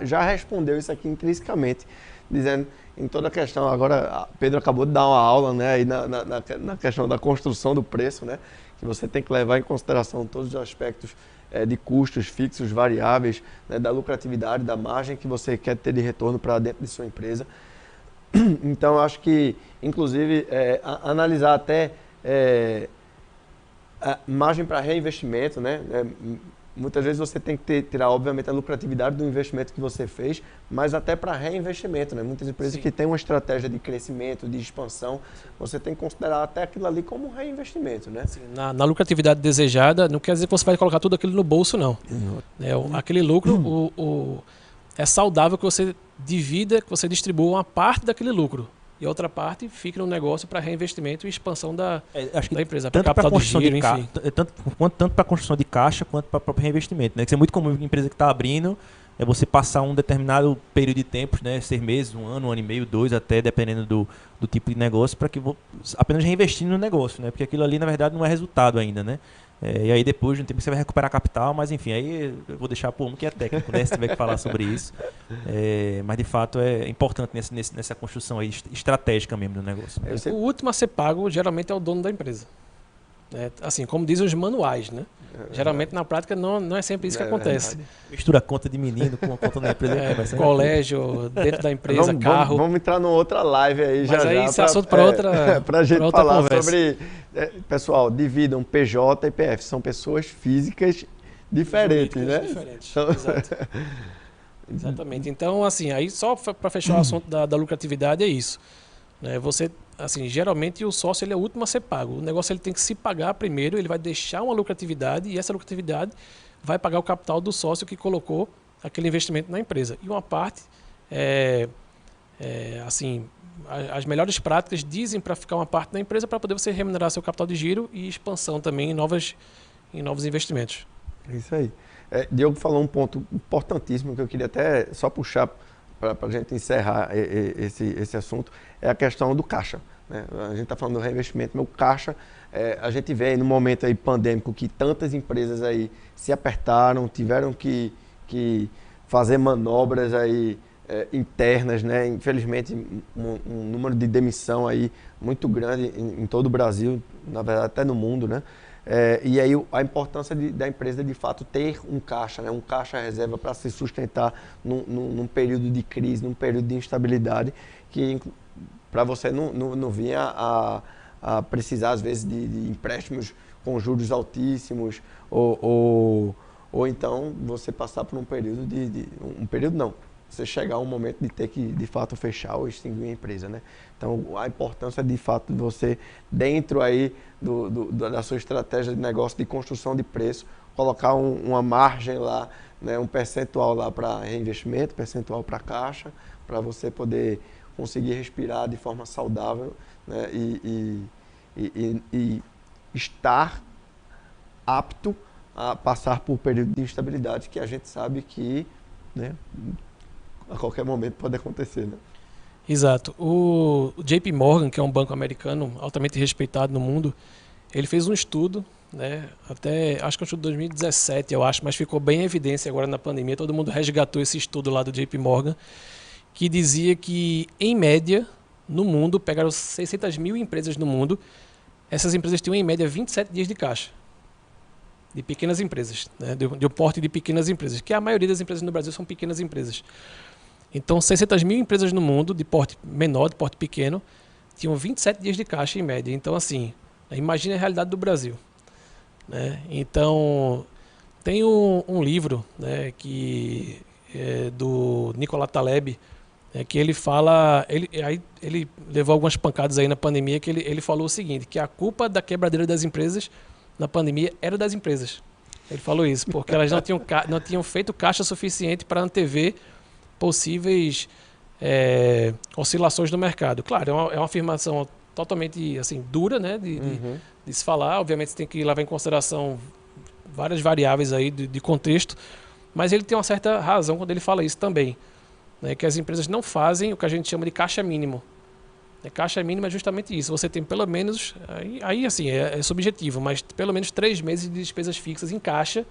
já respondeu isso aqui intrinsecamente, dizendo em toda a questão. Agora, Pedro acabou de dar uma aula, né, aí na questão da construção do preço, né, que você tem que levar em consideração todos os aspectos de custos fixos, variáveis, né, da lucratividade, da margem que você quer ter de retorno para dentro de sua empresa. Então, eu acho que, inclusive, analisar até a margem para reinvestimento, né? Muitas vezes você tem que tirar, obviamente, a lucratividade do investimento que você fez, mas até para reinvestimento, né? Muitas empresas que têm uma estratégia de crescimento, de expansão, você tem que considerar até aquilo ali como um reinvestimento, né? Sim, na lucratividade desejada, não quer dizer que você vai colocar tudo aquilo no bolso, não. Aquele lucro, é saudável que você divida, que você distribua uma parte daquele lucro. E a outra parte fica no negócio para reinvestimento e expansão da empresa, para capital de giro, enfim. Tanto para a construção de caixa quanto para o próprio reinvestimento, né? Que é muito comum em empresa que está abrindo, é você passar um determinado período de tempo, né? 6 meses, um ano e meio, 2 até, dependendo do tipo de negócio, para que apenas reinvestir no negócio, né? Porque aquilo ali, na verdade, não é resultado ainda, né? E aí depois de um tempo você vai recuperar capital, mas enfim, aí eu vou deixar para o homem que é técnico, né, se tiver que falar sobre isso. Mas de fato é importante nessa construção aí estratégica mesmo do negócio. O último a ser pago geralmente é o dono da empresa. Assim, como dizem os manuais, né? Geralmente na prática não é sempre isso que acontece. Mistura a conta de menino com a conta da empresa. Colégio, dentro da empresa, carro. Vamos entrar numa outra live aí mas aí isso é assunto para outra pra gente outra falar conversa. Sobre... pessoal, dividam PJ e PF. São pessoas físicas diferentes, né? Diferentes, exato. Exatamente. Então, assim, aí só para fechar o assunto da lucratividade é isso. Você, assim, geralmente o sócio ele é o último a ser pago. O negócio ele tem que se pagar primeiro, ele vai deixar uma lucratividade e essa lucratividade vai pagar o capital do sócio que colocou aquele investimento na empresa. E uma parte, assim, as melhores práticas dizem para ficar uma parte da empresa para poder você remunerar seu capital de giro e expansão também em novos investimentos. Isso aí. Diogo falou um ponto importantíssimo que eu queria até só puxar para a gente encerrar esse assunto, é a questão do caixa, né? A gente está falando do reinvestimento, mas o caixa, a gente vê aí no momento aí pandêmico que tantas empresas aí se apertaram, tiveram que fazer manobras aí internas, né? Infelizmente, um número de demissão aí muito grande em todo o Brasil, na verdade até no mundo, né? E aí a importância da empresa de fato ter um caixa, né? Um caixa reserva para se sustentar num período de crise, num período de instabilidade, que para você não vir a precisar às vezes de empréstimos com juros altíssimos ou então você passar por um período um período não, você chegar a um momento de ter que de fato fechar ou extinguir a empresa, né? Então a importância de fato de você dentro aí da sua estratégia de negócio de construção de preço, colocar uma margem lá, né? Um percentual lá para reinvestimento, percentual para caixa, para você poder conseguir respirar de forma saudável, né? E estar apto a passar por período de instabilidade que a gente sabe que, né, a qualquer momento pode acontecer, né? Exato. O JP Morgan, que é um banco americano altamente respeitado no mundo, ele fez um estudo, né, até acho que é um estudo de 2017, eu acho, mas ficou bem em evidência agora na pandemia. Todo mundo resgatou esse estudo lá do JP Morgan, que dizia que, em média, no mundo, pegaram 600 mil empresas no mundo, essas empresas tinham em média 27 dias de caixa. De pequenas empresas, né? de um porte de pequenas empresas, que a maioria das empresas no Brasil são pequenas empresas. Então, 600 mil empresas no mundo, de porte menor, de porte pequeno, tinham 27 dias de caixa em média. Então, assim, imagine a realidade do Brasil, né? Então, tem um livro, né, que é do Nicolas Taleb, que ele fala, ele levou algumas pancadas aí na pandemia, que ele falou o seguinte, que a culpa da quebradeira das empresas na pandemia era das empresas. Ele falou isso, porque elas não tinham feito caixa suficiente para antever possíveis oscilações no mercado. Claro, é uma afirmação totalmente assim, dura, né, de se falar. Obviamente você tem que levar em consideração várias variáveis aí de contexto, mas ele tem uma certa razão quando ele fala isso também, né, que as empresas não fazem o que a gente chama de caixa mínimo. Caixa mínima é justamente isso. Você tem pelo menos, aí assim, é subjetivo, mas pelo menos 3 meses de despesas fixas em caixa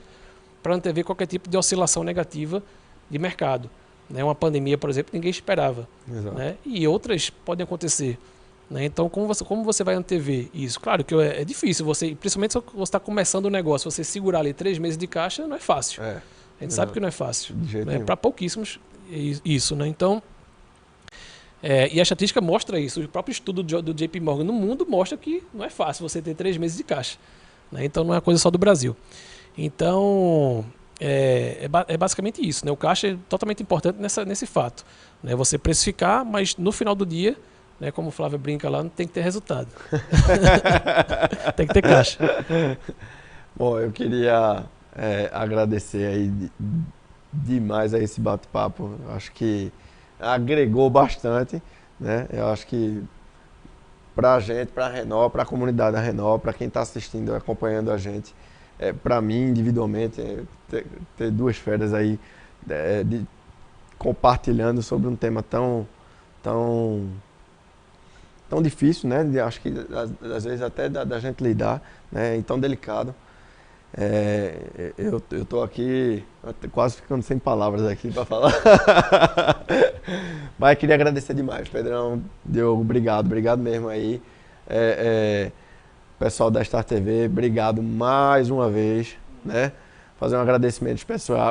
para antever qualquer tipo de oscilação negativa de mercado. Né? Uma pandemia, por exemplo, ninguém esperava. Né? E outras podem acontecer. Né? Então, como você vai antever isso? Claro que é difícil, principalmente se você está começando o negócio, você segurar ali 3 meses de caixa, não é fácil. A gente sabe que não é fácil. Né? Para pouquíssimos, isso. Né? Então, e a estatística mostra isso. O próprio estudo do JP Morgan no mundo mostra que não é fácil você ter 3 meses de caixa. Né? Então, não é coisa só do Brasil. Então, é basicamente isso. Né? O caixa é totalmente importante nesse fato. Né? Você precificar, mas no final do dia, né, como o Flávio brinca lá, não tem que ter resultado. Tem que ter caixa. Bom, eu queria agradecer aí demais a esse bate-papo. Acho que agregou bastante, né? Eu acho que para a gente, para a Renova, para a comunidade da Renova, para quem está assistindo, acompanhando a gente, para mim individualmente, ter 2 férias aí compartilhando sobre um tema tão difícil, né? Acho que às vezes até da gente lidar, né? E tão delicado. Eu estou aqui quase ficando sem palavras aqui para falar. Mas queria agradecer demais, Pedrão, Diogo, obrigado mesmo aí. Pessoal da Star TV, obrigado mais uma vez, né? Fazer um agradecimento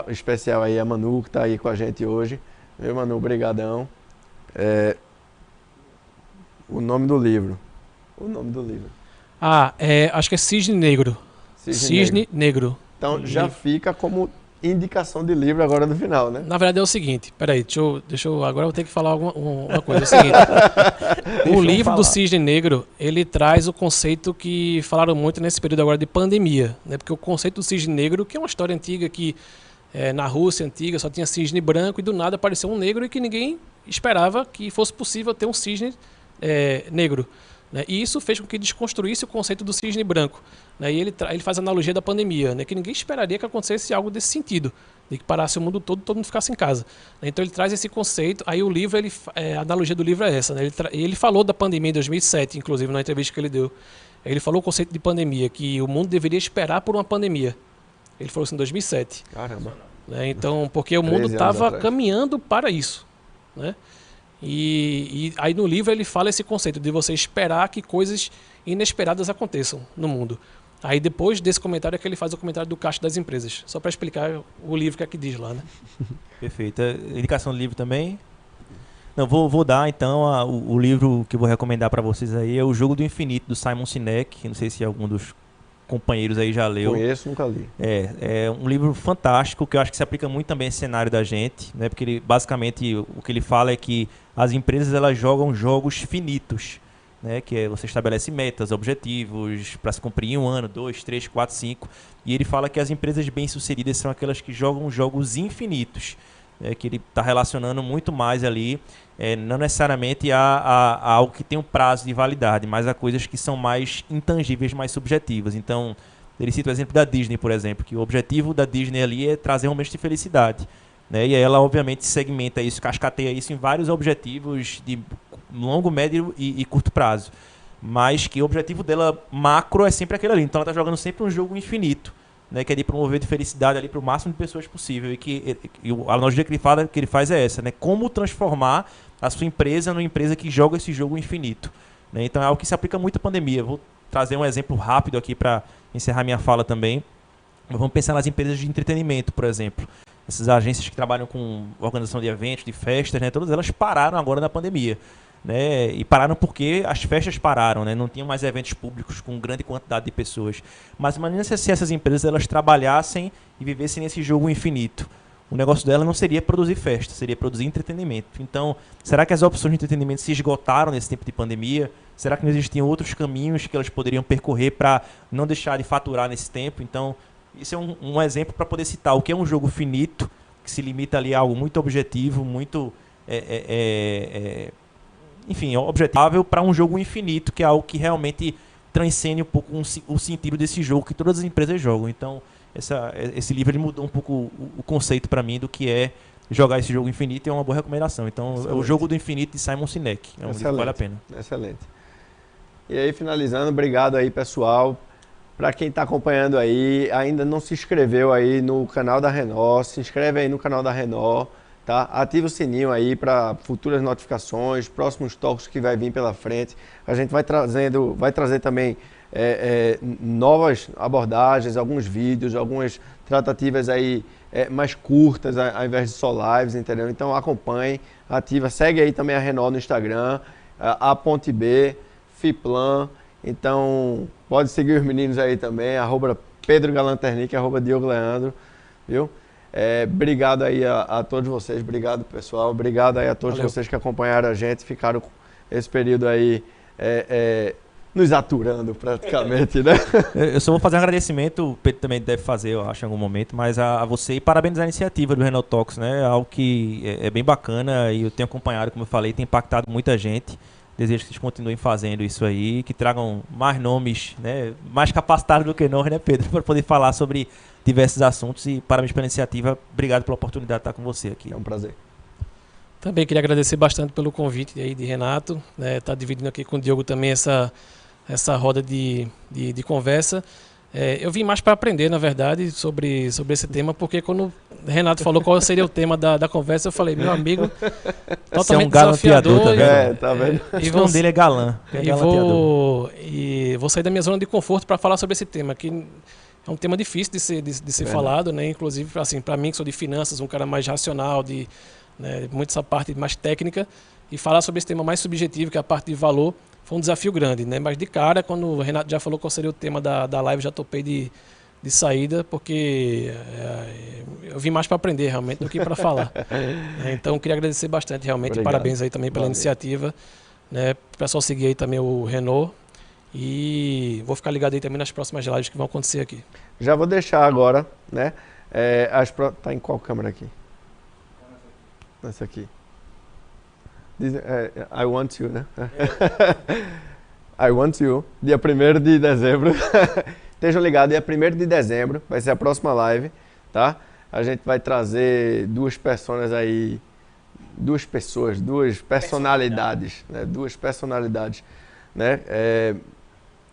especial aí a Manu, que está aí com a gente hoje. Meu Manu, brigadão. O nome do livro. Acho que é Cisne Negro. Cisne Negro. Então já fica como indicação de livro agora no final, né? Na verdade é o seguinte, peraí, agora eu vou ter que falar uma coisa. É o seguinte, o livro do Cisne Negro, ele traz o conceito que falaram muito nesse período agora de pandemia, né? Porque o conceito do cisne negro, que é uma história antiga que na Rússia antiga só tinha cisne branco e do nada apareceu um negro e que ninguém esperava que fosse possível ter um cisne negro. Né? E isso fez com que desconstruísse o conceito do cisne branco. Né? E ele faz a analogia da pandemia, né? Que ninguém esperaria que acontecesse algo desse sentido, de que parasse o mundo todo mundo ficasse em casa. Né? Então ele traz esse conceito, aí o livro, a analogia do livro é essa. Né? Ele falou da pandemia em 2007, inclusive, na entrevista que ele deu. Ele falou o conceito de pandemia, que o mundo deveria esperar por uma pandemia. Ele falou isso em 2007. Caramba. Né? Então, porque o mundo estava caminhando para isso. né? E aí no livro ele fala esse conceito de você esperar que coisas inesperadas aconteçam no mundo. Aí depois desse comentário é que ele faz o comentário do caixa das empresas. Só para explicar o livro que é que diz lá, né? Perfeito. Indicação do livro também? Não, vou dar então o livro que eu vou recomendar para vocês aí é O Jogo do Infinito, do Simon Sinek. Não sei se algum dos companheiros aí já leu. Conheço, nunca li. É um livro fantástico que eu acho que se aplica muito também a esse cenário da gente, né? Porque ele, basicamente o que ele fala é que as empresas elas jogam jogos finitos, né? Que você estabelece metas, objetivos para se cumprir em 1 ano, 2, 3, 4, 5. E ele fala que as empresas bem-sucedidas são aquelas que jogam jogos infinitos, que ele está relacionando muito mais ali, não necessariamente a algo que tem um prazo de validade, mas a coisas que são mais intangíveis, mais subjetivas. Então, ele cita o exemplo da Disney, por exemplo, que o objetivo da Disney ali é trazer momentos de felicidade, né? E aí ela, obviamente, segmenta isso, cascateia isso em vários objetivos de longo, médio e curto prazo. Mas que o objetivo dela macro é sempre aquele ali. Então, ela está jogando sempre um jogo infinito, né, que é de promover de felicidade ali para o máximo de pessoas possível. E a analogia que ele faz é essa, né? Como transformar a sua empresa numa empresa que joga esse jogo infinito, né? Então é algo que se aplica muito à pandemia. Vou trazer um exemplo rápido aqui para encerrar minha fala também. Vamos pensar nas empresas de entretenimento, por exemplo. Essas agências que trabalham com organização de eventos, de festas, né? Todas elas pararam agora na pandemia, né? E pararam porque as festas pararam, né? Não tinham mais eventos públicos com grande quantidade de pessoas. Mas imagina se essas empresas elas trabalhassem e vivessem nesse jogo infinito. O negócio dela não seria produzir festa, seria produzir entretenimento. Então, será que as opções de entretenimento se esgotaram nesse tempo de pandemia? Será que não existiam outros caminhos que elas poderiam percorrer para não deixar de faturar nesse tempo? Então, isso é um exemplo para poder citar o que é um jogo finito, que se limita ali a algo muito objetivo, muito enfim, objetivável, para um jogo infinito, que é algo que realmente transcende um pouco o sentido desse jogo que todas as empresas jogam. Então, esse livro ele mudou um pouco o conceito para mim do que é jogar esse jogo infinito, e é uma boa recomendação. Então, excelente. É O Jogo do Infinito, de Simon Sinek. É um livro que vale a pena. Excelente. E aí, finalizando, obrigado aí, pessoal. Para quem está acompanhando aí, ainda não se inscreveu aí no canal da Renault, se inscreve aí no canal da Renault. Tá? Ativa o sininho aí para futuras notificações, próximos toques que vai vir pela frente. A gente vai trazer também novas abordagens, alguns vídeos, algumas tratativas aí mais curtas ao invés de só lives, entendeu? Então acompanhe, ativa, segue aí também a Renault no Instagram, a Ponte B, Fiplan. Então pode seguir os meninos aí também, @PedroGalanternic, @Diogo Leandro, viu? Obrigado aí a todos vocês, obrigado pessoal, obrigado aí a todos vocês que acompanharam a gente, ficaram esse período aí nos aturando praticamente, né? Eu só vou fazer um agradecimento, o Pedro também deve fazer, eu acho, em algum momento, mas a você e parabenizar a iniciativa do Renault Talks, né? Algo que é bem bacana e eu tenho acompanhado, como eu falei, tem impactado muita gente. Desejo que vocês continuem fazendo isso aí, que tragam mais nomes, né, mais capacitados do que nós, né, Pedro, para poder falar sobre diversos assuntos. E parabéns pela iniciativa. Obrigado pela oportunidade de estar com você aqui. É um prazer. Também queria agradecer bastante pelo convite aí de Renato, né, tá dividindo aqui com o Diogo também essa roda de conversa. Eu vim mais para aprender, na verdade, sobre esse tema, porque quando o Renato falou qual seria o tema da conversa, eu falei, meu amigo, totalmente desafiador. Tá vendo? O nome dele é galã. E vou sair da minha zona de conforto para falar sobre esse tema, que é um tema difícil de ser falado, né? Inclusive, assim, para mim, que sou de finanças, um cara mais racional, né, muito essa parte mais técnica, e falar sobre esse tema mais subjetivo, que é a parte de valor, foi um desafio grande, né? Mas de cara, quando o Renato já falou qual seria o tema da live, já topei de saída, porque eu vim mais para aprender realmente do que para falar. Então, queria agradecer bastante realmente. Obrigado. Parabéns aí também pela iniciativa. Né? O pessoal seguir aí também o Renault. E vou ficar ligado aí também nas próximas lives que vão acontecer aqui. Já vou deixar agora, né? Tá em qual câmera aqui? Essa aqui. I want you, né? I want you. Dia 1º de dezembro. Estejam ligados, dia 1º de dezembro vai ser a próxima live, tá? A gente vai trazer duas personalidades, né? Duas personalidades, né?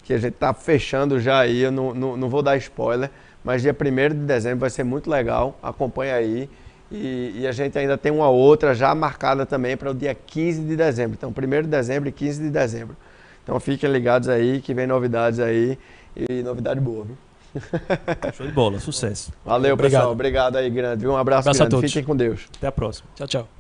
Que a gente tá fechando já aí, eu não vou dar spoiler, mas dia 1º de dezembro vai ser muito legal, acompanha aí. E a gente ainda tem uma outra já marcada também para o dia 15 de dezembro. Então, 1º de dezembro e 15 de dezembro. Então, fiquem ligados aí que vem novidades aí e novidade boa, viu? Show de bola, sucesso. Valeu, Obrigado. pessoal. Obrigado aí, grande. Um abraço Abraço a grande. todos. Fiquem com Deus. Até a próxima. Tchau, tchau.